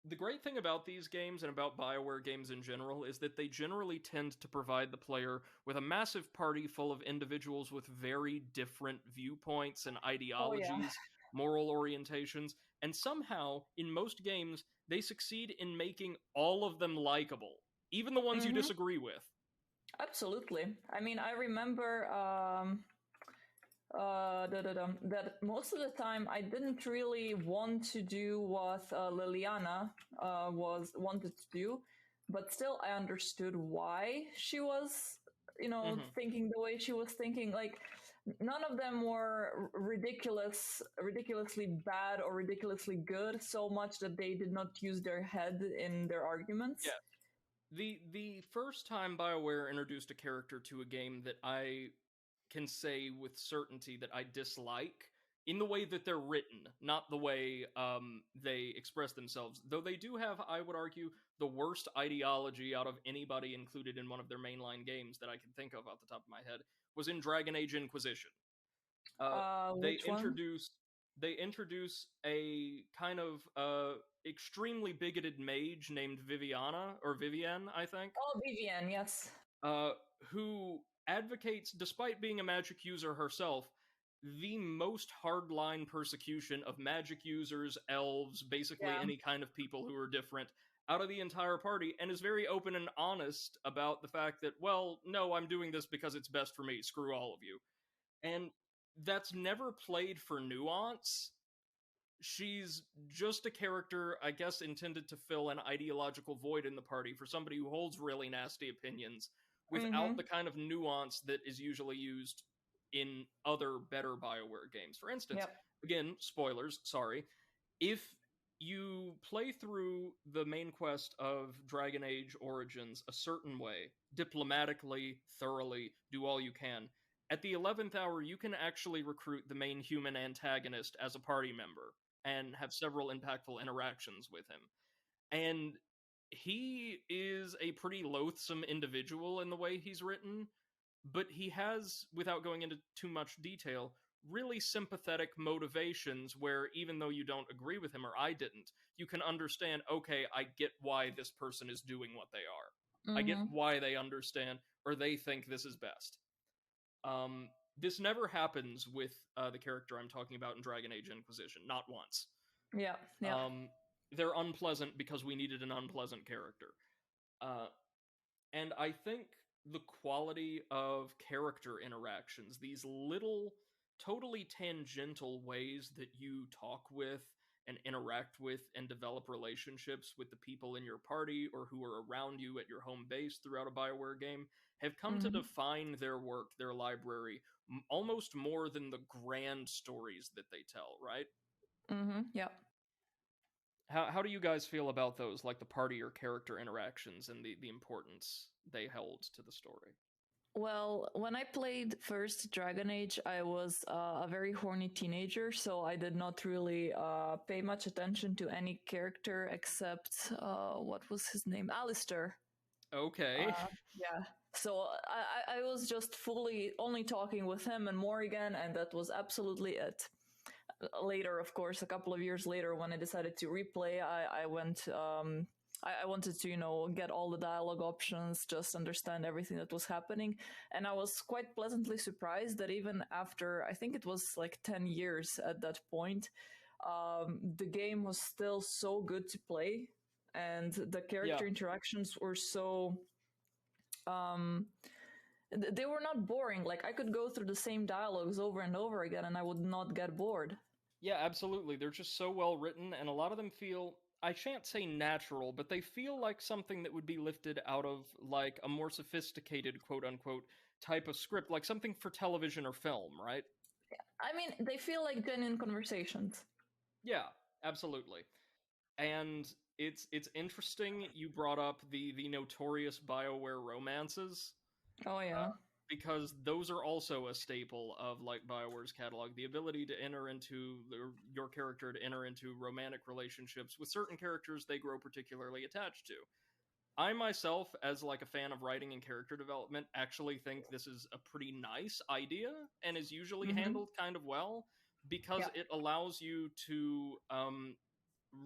The great thing about these games and about BioWare games in general is that they generally tend to provide the player with a massive party full of individuals with very different viewpoints and ideologies, moral orientations, and somehow, in most games, they succeed in making all of them likable, even the ones you disagree with. Absolutely. I mean, I remember that most of the time I didn't really want to do what Liliana wanted to do, but still I understood why she was, thinking the way she was thinking. Like, none of them were ridiculously bad or ridiculously good, so much that they did not use their head in their arguments. Yeah. The first time BioWare introduced a character to a game that I can say with certainty that I dislike, in the way that they're written, not the way they express themselves, though they do have, I would argue, the worst ideology out of anybody included in one of their mainline games that I can think of off the top of my head, was in Dragon Age Inquisition. They introduce a kind of extremely bigoted mage named Vivienne, I think. Oh, Vivienne, yes. Who advocates, despite being a magic user herself, the most hardline persecution of magic users, elves, basically any kind of people who are different, out of the entire party, and is very open and honest about the fact that, well, no, I'm doing this because it's best for me, screw all of you. And that's never played for nuance. She's just a character, I guess, intended to fill an ideological void in the party for somebody who holds really nasty opinions, without the kind of nuance that is usually used in other better BioWare games. For instance, again, spoilers, sorry, if you play through the main quest of Dragon Age Origins a certain way, diplomatically, thoroughly, do all you can, at the 11th hour, you can actually recruit the main human antagonist as a party member and have several impactful interactions with him. And he is a pretty loathsome individual in the way he's written, but he has, without going into too much detail, really sympathetic motivations where, even though you don't agree with him, or I didn't, you can understand, okay, I get why this person is doing what they are. I get why they understand, or they think this is best. This never happens with the character I'm talking about in Dragon Age Inquisition, not once. Yeah. They're unpleasant because we needed an unpleasant character. And I think the quality of character interactions, these little, totally tangential ways that you talk with and interact with and develop relationships with the people in your party or who are around you at your home base throughout a BioWare game, have come to define their work, their library, almost more than the grand stories that they tell, right? Yeah. How do you guys feel about those, like the party or character interactions and the importance they held to the story? Well, when I played first Dragon Age, I was a very horny teenager, so I did not really pay much attention to any character except, what was his name? Alistair. Okay. Yeah. So I was just fully only talking with him and Morrigan, and that was absolutely it. Later, of course, a couple of years later, when I decided to replay, I went. I wanted to, get all the dialogue options, just understand everything that was happening. And I was quite pleasantly surprised that even after, I think it was like 10 years at that point, the game was still so good to play. And the Yeah. character interactions were so um they were not boring. Like, I could go through the same dialogues over and over again and I would not get bored. Yeah, absolutely. They're just so well written, and a lot of them feel, I shan't say natural, but they feel like something that would be lifted out of, like, a more sophisticated, quote unquote, type of script, like something for television or film, right? I mean, they feel like genuine conversations. Yeah, absolutely. And it's interesting you brought up the notorious BioWare romances. Oh yeah. Because those are also a staple of like BioWare's catalog. The ability to enter into your character to enter into romantic relationships with certain characters they grow particularly attached to. I myself, as like a fan of writing and character development, actually think this is a pretty nice idea and is usually Mm-hmm. handled kind of well because Yeah. it allows you to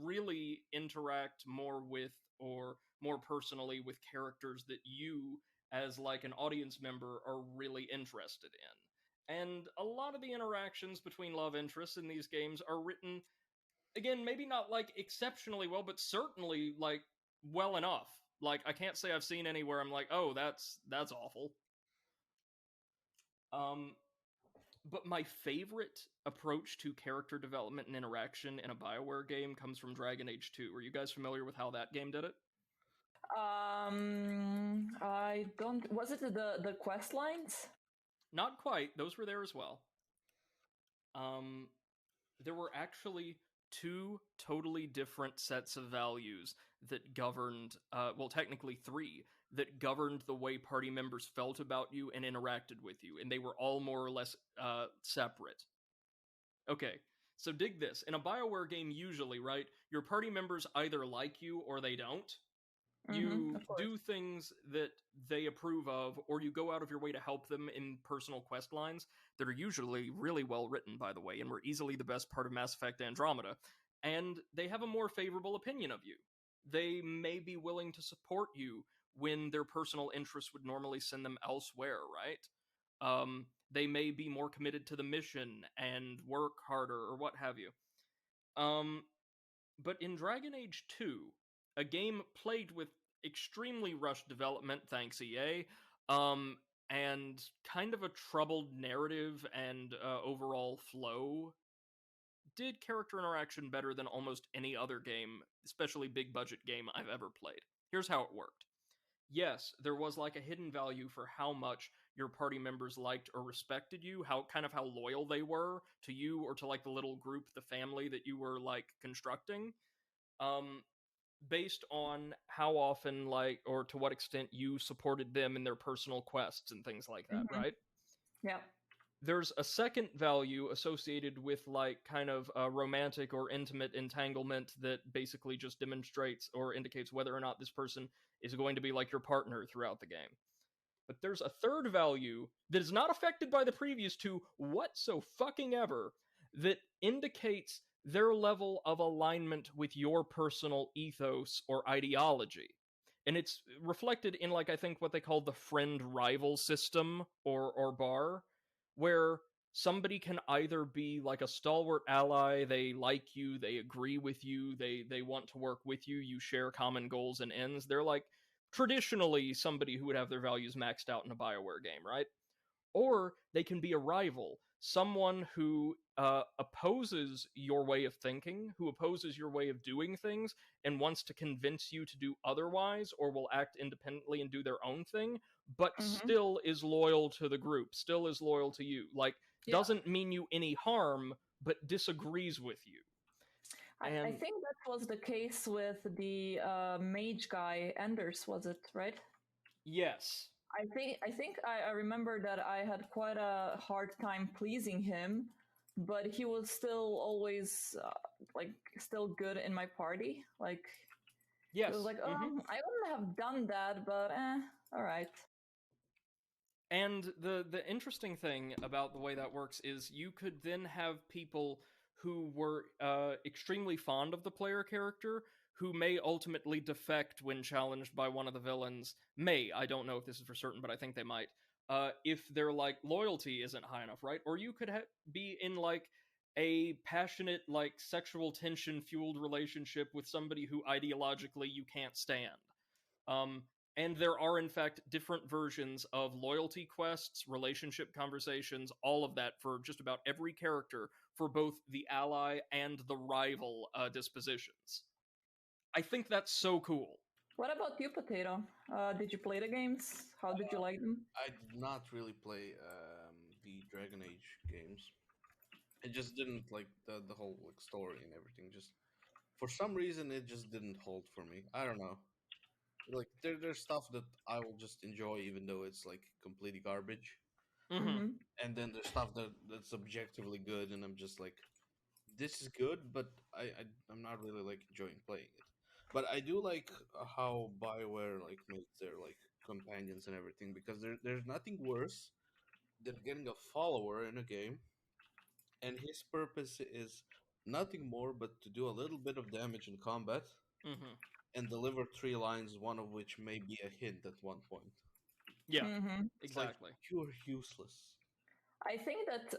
really interact more with or more personally with characters that you as like an audience member are really interested in. And a lot of the interactions between love interests in these games are written, again, maybe not like exceptionally well, but certainly like well enough. Like I can't say I've seen anywhere I'm like, "Oh, that's awful." Um but my favorite approach to character development and interaction in a BioWare game comes from Dragon Age 2. Are you guys familiar with how that game did it? I don't. Was it the quest lines? Not quite. Those were there as well. Um, there were actually two totally different sets of values that governed, well, technically three, that governed the way party members felt about you and interacted with you, and they were all more or less separate. Okay, so dig this. In a BioWare game, usually, right, your party members either like you or they don't. Mm-hmm. You Of course. do things that they approve of, or you go out of your way to help them in personal quest lines that are usually really well written, by the way, and were easily the best part of Mass Effect Andromeda. And they have a more favorable opinion of you. They may be willing to support you when their personal interests would normally send them elsewhere, right? They may be more committed to the mission and work harder or what have you. Um, but in Dragon Age 2, a game plagued with extremely rushed development, thanks EA, and kind of a troubled narrative and overall flow, did character interaction better than almost any other game, especially big budget game I've ever played. Here's how it worked. Yes, there was like a hidden value for how much your party members liked or respected you, how loyal they were to you or to like the little group, the family that you were like constructing. Um, Based on how often like or to what extent you supported them in their personal quests and things like that, Mm-hmm. right? Yeah. There's a second value associated with like kind of a romantic or intimate entanglement that basically just demonstrates or indicates whether or not this person is going to be like your partner throughout the game. But there's a third value that is not affected by the previous two whatsoever that indicates their level of alignment with your personal ethos or ideology. And it's reflected in like I think what they call the friend rival system or bar, where somebody can either be like a stalwart ally, they like you, they agree with you, they want to work with you, you share common goals and ends. They're like traditionally somebody who would have their values maxed out in a BioWare game, right? Or they can be a rival, someone who opposes your way of thinking, who opposes your way of doing things, and wants to convince you to do otherwise, or will act independently and do their own thing, but Mm-hmm. still is loyal to the group, still is loyal to you. Like, Yeah. doesn't mean you any harm, but disagrees with you. I And think that was the case with the mage guy Anders, was it, right? yes, I remember that I had quite a hard time pleasing him, but he was still always like still good in my party. Like, he was yes, like, I don't shouldn't have done that, but all right. And the interesting thing about the way that works is you could then have people who were extremely fond of the player character who may ultimately defect when challenged by one of the villains. I don't know if this is for certain, but I think they might. If their like loyalty isn't high enough, right? Or you could be in like a passionate like sexual tension fueled relationship with somebody who ideologically you can't stand. Um, and there are, in fact, different versions of loyalty quests, relationship conversations, all of that for just about every character for both the ally and the rival dispositions. I think that's so cool. What about you, Potato? Did you play the games? How did you like them? I did not really play the Dragon Age games. I just didn't like the whole like story and everything. Just for some reason, it just didn't hold for me. I don't know. Like there's stuff that I will just enjoy even though it's like completely garbage, Mm-hmm. Mm-hmm. and then there's stuff that's objectively good, and I'm just like, this is good, but I'm not really like enjoying playing it. But I do like how BioWare like makes their like companions and everything because there's nothing worse than getting a follower in a game, and his purpose is nothing more but to do a little bit of damage in combat Mm-hmm. and deliver 3 lines, one of which may be a hint at one point. Yeah, Mm-hmm. It's like exactly. you're useless. I think that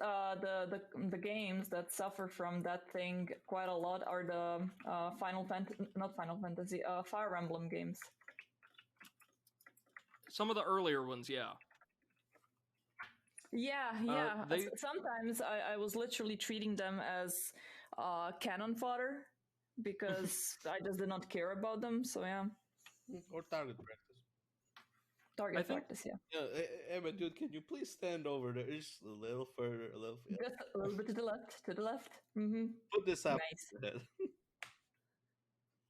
the games that suffer from that thing quite a lot are the not Final Fantasy, Fire Emblem games. Some of the earlier ones, yeah. Yeah. They Sometimes I was literally treating them as cannon fodder because I just did not care about them. So yeah, Or target practice. I target think practice. Yeah, Yeah, Emma, dude, can you please stand over there just a little further, a little? Yeah. just a little bit to the left. To the left. Mm-hmm. Put this up. Nice.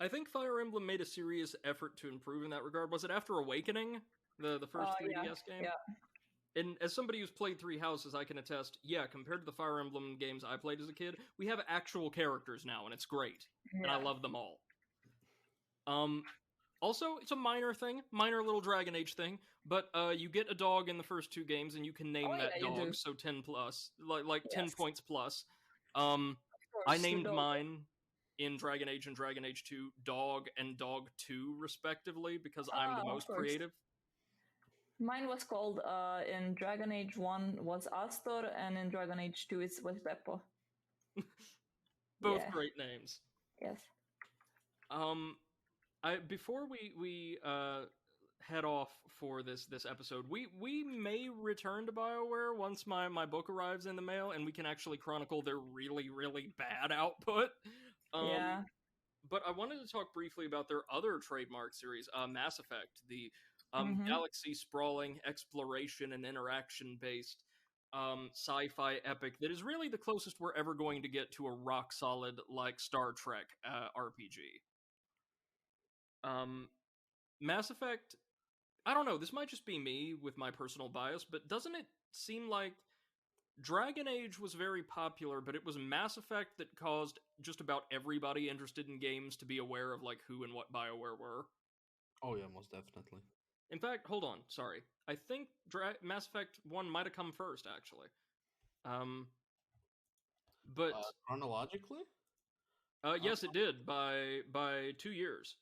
I think Fire Emblem made a serious effort to improve in that regard. Was it after Awakening, the first 3DS game? Yeah. And as somebody who's played Three Houses, I can attest, yeah, compared to the Fire Emblem games I played as a kid, we have actual characters now, and it's great. And I love them all. Also, it's a minor thing, minor little Dragon Age thing, but you get a dog in the first 2 games, and you can name that you do. dog, so 10 plus, like 10 Yes. points plus. Of I course, named mine in Dragon Age and Dragon Age 2 Dog and Dog 2, respectively, because I'm the Of most course. creative. Mine was called in Dragon Age 1 was Astor, and in Dragon Age 2 it was Beppo. Both great names. Yes. Before we head off for this episode, we may return to BioWare once my book arrives in the mail, and we can actually chronicle their really bad output. Yeah. But I wanted to talk briefly about their other trademark series, Mass Effect, the galaxy sprawling exploration and interaction based sci-fi epic that is really the closest we're ever going to get to a rock solid like Star Trek RPG. Mass Effect, I don't know, this might just be me with my personal bias, but doesn't it seem like Dragon Age was very popular, but it was Mass Effect that caused just about everybody interested in games to be aware of like who and what BioWare were? Oh yeah, most definitely. In fact, hold on, sorry. I think Mass Effect 1 might have come first, actually. But Chronologically? yes, it did by 2 years.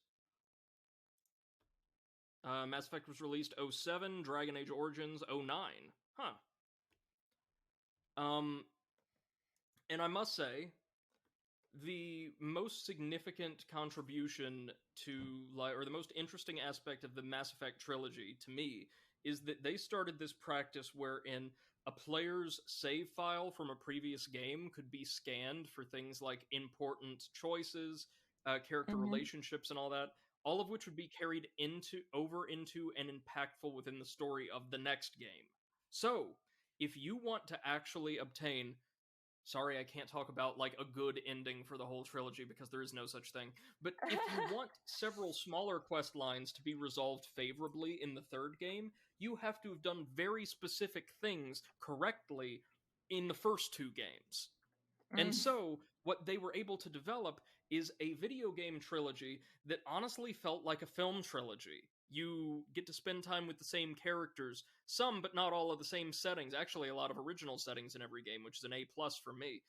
Mass Effect was released 07, Dragon Age Origins 09. Huh. And I must say, the most significant contribution to, or the most interesting aspect of the Mass Effect trilogy to me is that they started this practice wherein a player's save file from a previous game could be scanned for things like important choices, character relationships, and all of which would be carried over into and impactful within the story of the next game. So, if you want to actually obtain, sorry, I can't talk about like a good ending for the whole trilogy because there is no such thing. But if you want several smaller quest lines to be resolved favorably in the third game, you have to have done very specific things correctly in the first 2 games. And so, what they were able to develop is a video game trilogy that honestly felt like a film trilogy. You get to spend time with the same characters, some but not all of the same settings. Actually, a lot of original settings in every game, which is an A plus for me.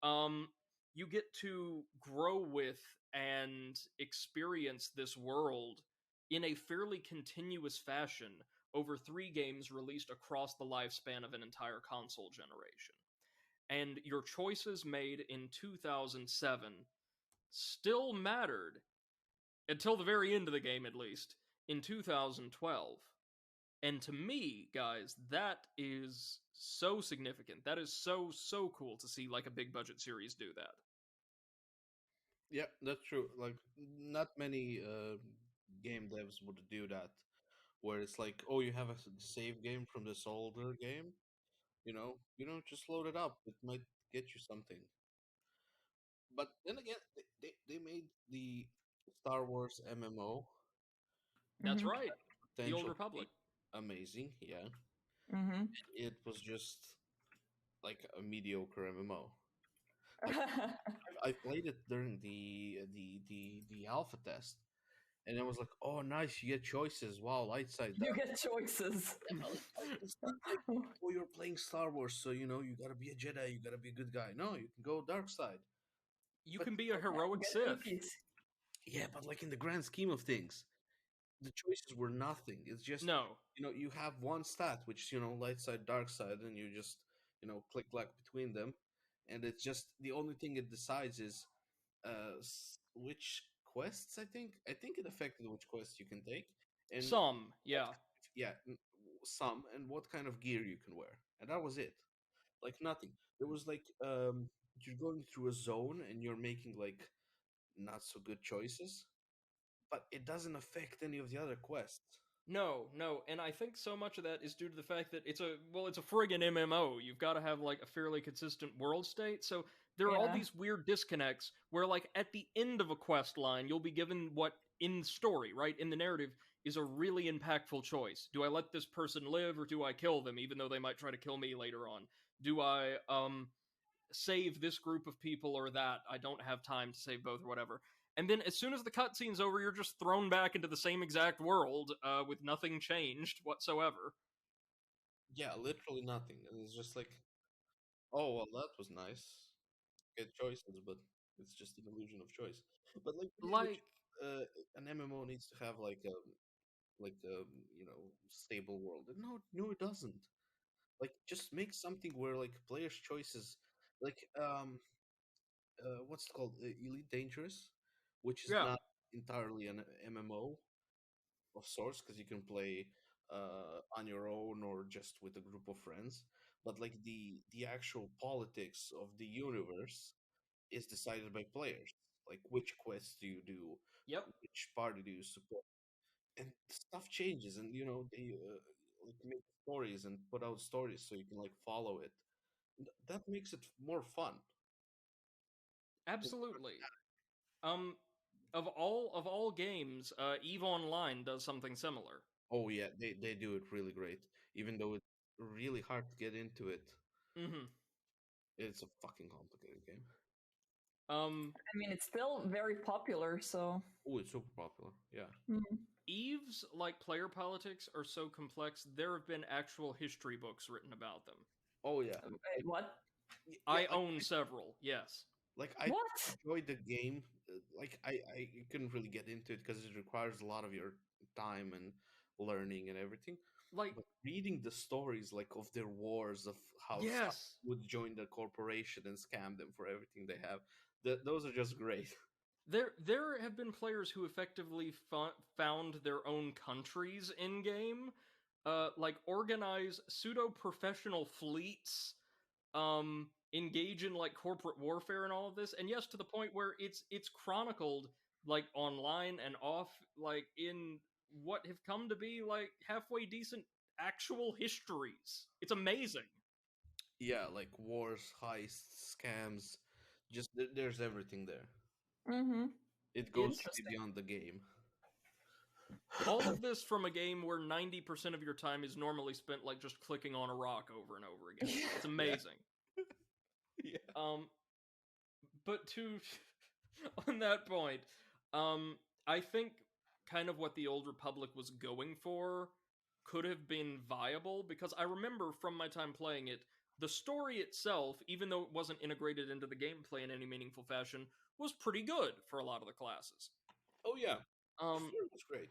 Um, you get to grow with and experience this world in a fairly continuous fashion over 3 games released across the lifespan of an entire console generation. And your choices made in 2007 still mattered until the very end of the game, at least, in 2012. And to me, guys, that is so significant. That is so cool to see like a big budget series do that. Yeah, that's true. Like, not many game devs would do that, where it's like, oh, you have a save game from this older game, just load it up. It might get you something. But then again, they made the Star Wars MMO That's Mm-hmm. right. The Old potential to be Republic. amazing. Yeah, Mm-hmm. it was just like a mediocre MMO. Like, I played it during the alpha test, and it was like, oh, nice, you get choices. Wow, light side, You dark. get choices. Yeah, like, it's not like, oh, you're playing Star Wars, so you gotta be a Jedi, you gotta be a good guy. No, you can go dark side. You But can be a You heroic get Sith. cookies. yeah, but like in the grand scheme of things, the choices were nothing. It's just No. you have one stat, which light side, dark side, and you just click clack between them, and it's just the only thing it decides is which quests. I think it affected which quests you can take, and Some, what yeah. yeah some, and what kind of gear you can wear, and that was it. Like nothing. There was like you're going through a zone and you're making like not so good choices, but it doesn't affect any of the other quests. No, and I think so much of that is due to the fact that it's a friggin' MMO. You've got to have like a fairly consistent world state. So there are all Yeah. these weird disconnects where like at the end of a quest line, you'll be given what in the story, right, in the narrative is a really impactful choice. Do I let this person live or do I kill them even though they might try to kill me later on? Do I save this group of people or that? I don't have time to save both or whatever. And then as soon as the cutscene's over, you're just thrown back into the same exact world with nothing changed whatsoever. Yeah, literally nothing. And it's just like, oh well, that was nice. Get choices, but it's just an illusion of choice. But like you Like, mentioned, an MMO needs to have like a stable world. And no, it doesn't. Like, just make something where like players' choices, like what's it called, Elite Dangerous, which is yeah, not entirely an MMO of sorts, because you can play on your own or just with a group of friends. But like the actual politics of the universe is decided by players. Like, which quests do you do, yep, which party do you support, and stuff changes, and they like make stories and put out stories so you can like follow it. That makes it more fun. absolutely. Um, of all games, Eve Online does something similar. Oh yeah, they do it really great. Even though it's really hard to get into it, Mm-hmm. it's a fucking complicated game. Um, I mean, it's still very popular, so. Oh, it's super popular. Yeah. Mm. Eve's like player politics are so complex. There have been actual history books written about them. Oh yeah. Wait, what? Yeah. I own several. Yes. I What? enjoyed the game. Like I couldn't really get into it because it requires a lot of your time and learning and everything. Like, But reading the stories like of their wars, of how some yes. would join the corporation and scam them for everything they have, those are just great. There have been players who effectively found their own countries in game, like organize pseudo professional fleets, engage in like corporate warfare and all of this. And yes, to the point where it's chronicled like online and off, like in what have come to be like halfway decent actual histories. It's amazing. Yeah, like wars, heists, scams, just there's everything there. Mm-hmm. It goes way Interesting. beyond the game. All of this from a game where 90% of your time is normally spent like just clicking on a rock over and over again. It's Yeah. amazing. Yeah. Um, but on that point, I think kind of what the Old Republic was going for could have been viable, because I remember from my time playing it, the story itself, even though it wasn't integrated into the gameplay in any meaningful fashion, was pretty good for a lot of the classes. Oh yeah, Um, story was great.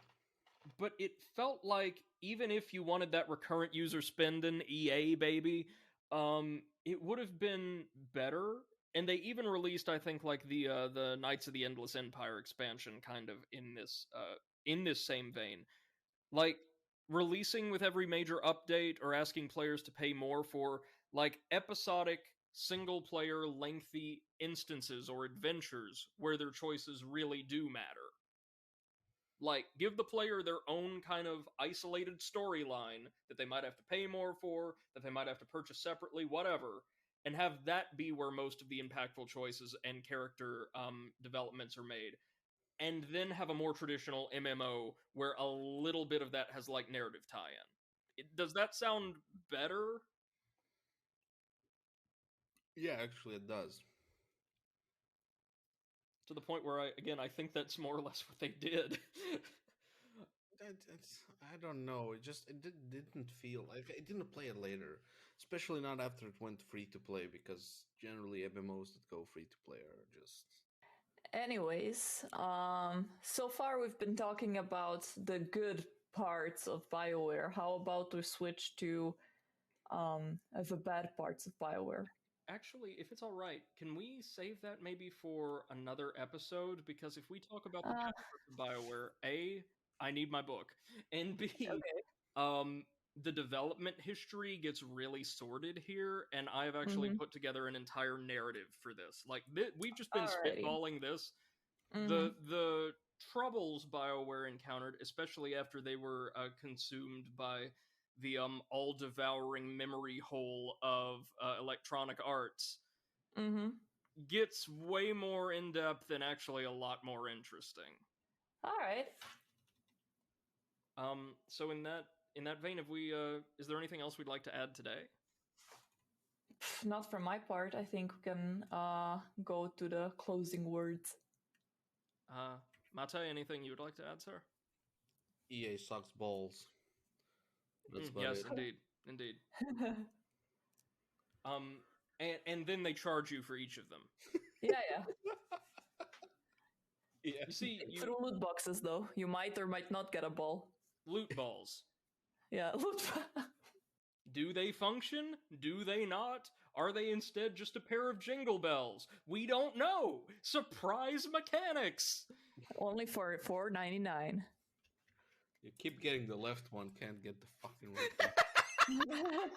but it felt like even if you wanted that recurrent user spending EA baby, it would have been better. And they even released, I think, like the Knights of the Endless Empire expansion, kind of in this same vein, like releasing with every major update or asking players to pay more for like episodic single player lengthy instances or adventures where their choices really do matter. Like, give the player their own kind of isolated storyline that they might have to pay more for, that they might have to purchase separately, whatever, and have that be where most of the impactful choices and character developments are made. And then have a more traditional MMO where a little bit of that has like narrative tie-in. Does that sound better? Yeah, actually, it does. To the point where I think that's more or less what they did. I don't know. Didn't feel like I didn't play it later, especially not after it went free to play. Because generally, MMOs that go free to play are just. Anyways, so far we've been talking about the good parts of BioWare. How about we switch to the bad parts of BioWare? Actually, if it's all right, can we save that maybe for another episode? Because if we talk about the bad parts of BioWare, A, I need my book, and B, Okay. um, the development history gets really sorted here, and I have actually Mm-hmm. put together an entire narrative for this. Like, we've just been Alrighty. spitballing this. Mm-hmm. The troubles BioWare encountered, especially after they were consumed by the all devouring memory hole of Electronic Arts, Mm-hmm. gets way more in depth and actually a lot more interesting. All right. So in that vein, have we is there anything else we'd like to add today? Not from my part. I think we can go to the closing words. Mate, anything you would like to add, sir? EA sucks balls. That's about Yes, it. indeed. Um, and then they charge you for each of them. Yeah, yeah. Yeah. You see, Through loot boxes, though, you might or might not get a ball. loot balls. Yeah, loot. Do they function? Do they not? Are they instead just a pair of jingle bells? We don't know. Surprise mechanics. Only for $4.99. You keep getting the left one, can't get the fucking right one.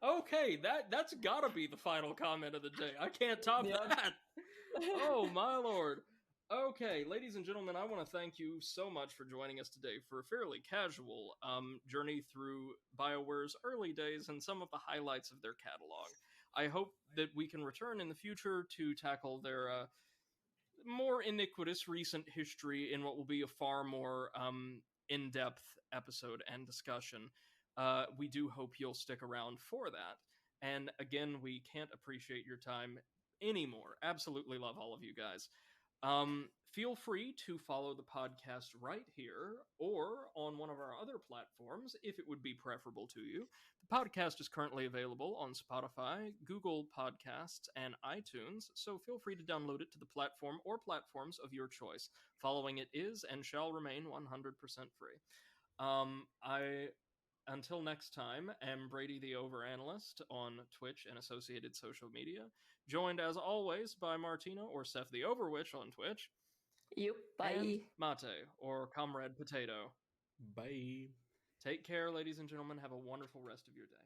Okay, that's gotta be the final comment of the day. I can't top Yep. that. Oh my lord. Okay, ladies and gentlemen, I want to thank you so much for joining us today for a fairly casual journey through BioWare's early days and some of the highlights of their catalog. I hope that we can return in the future to tackle their more iniquitous recent history in what will be a far more in-depth episode and discussion. We do hope you'll stick around for that. And again, we can't appreciate your time anymore. Absolutely love all of you guys. Feel free to follow the podcast right here or on one of our other platforms if it would be preferable to you. The podcast is currently available on Spotify, Google Podcasts, and iTunes, so feel free to download it to the platform or platforms of your choice. Following it is and shall remain 100% free. Until next time, am Brady the Overanalyst on Twitch and associated social media, joined as always by Martina or Seth the Overwitch on Twitch. Yep, bye. And Mate or Comrade Potato. Bye. Take care, ladies and gentlemen. Have a wonderful rest of your day.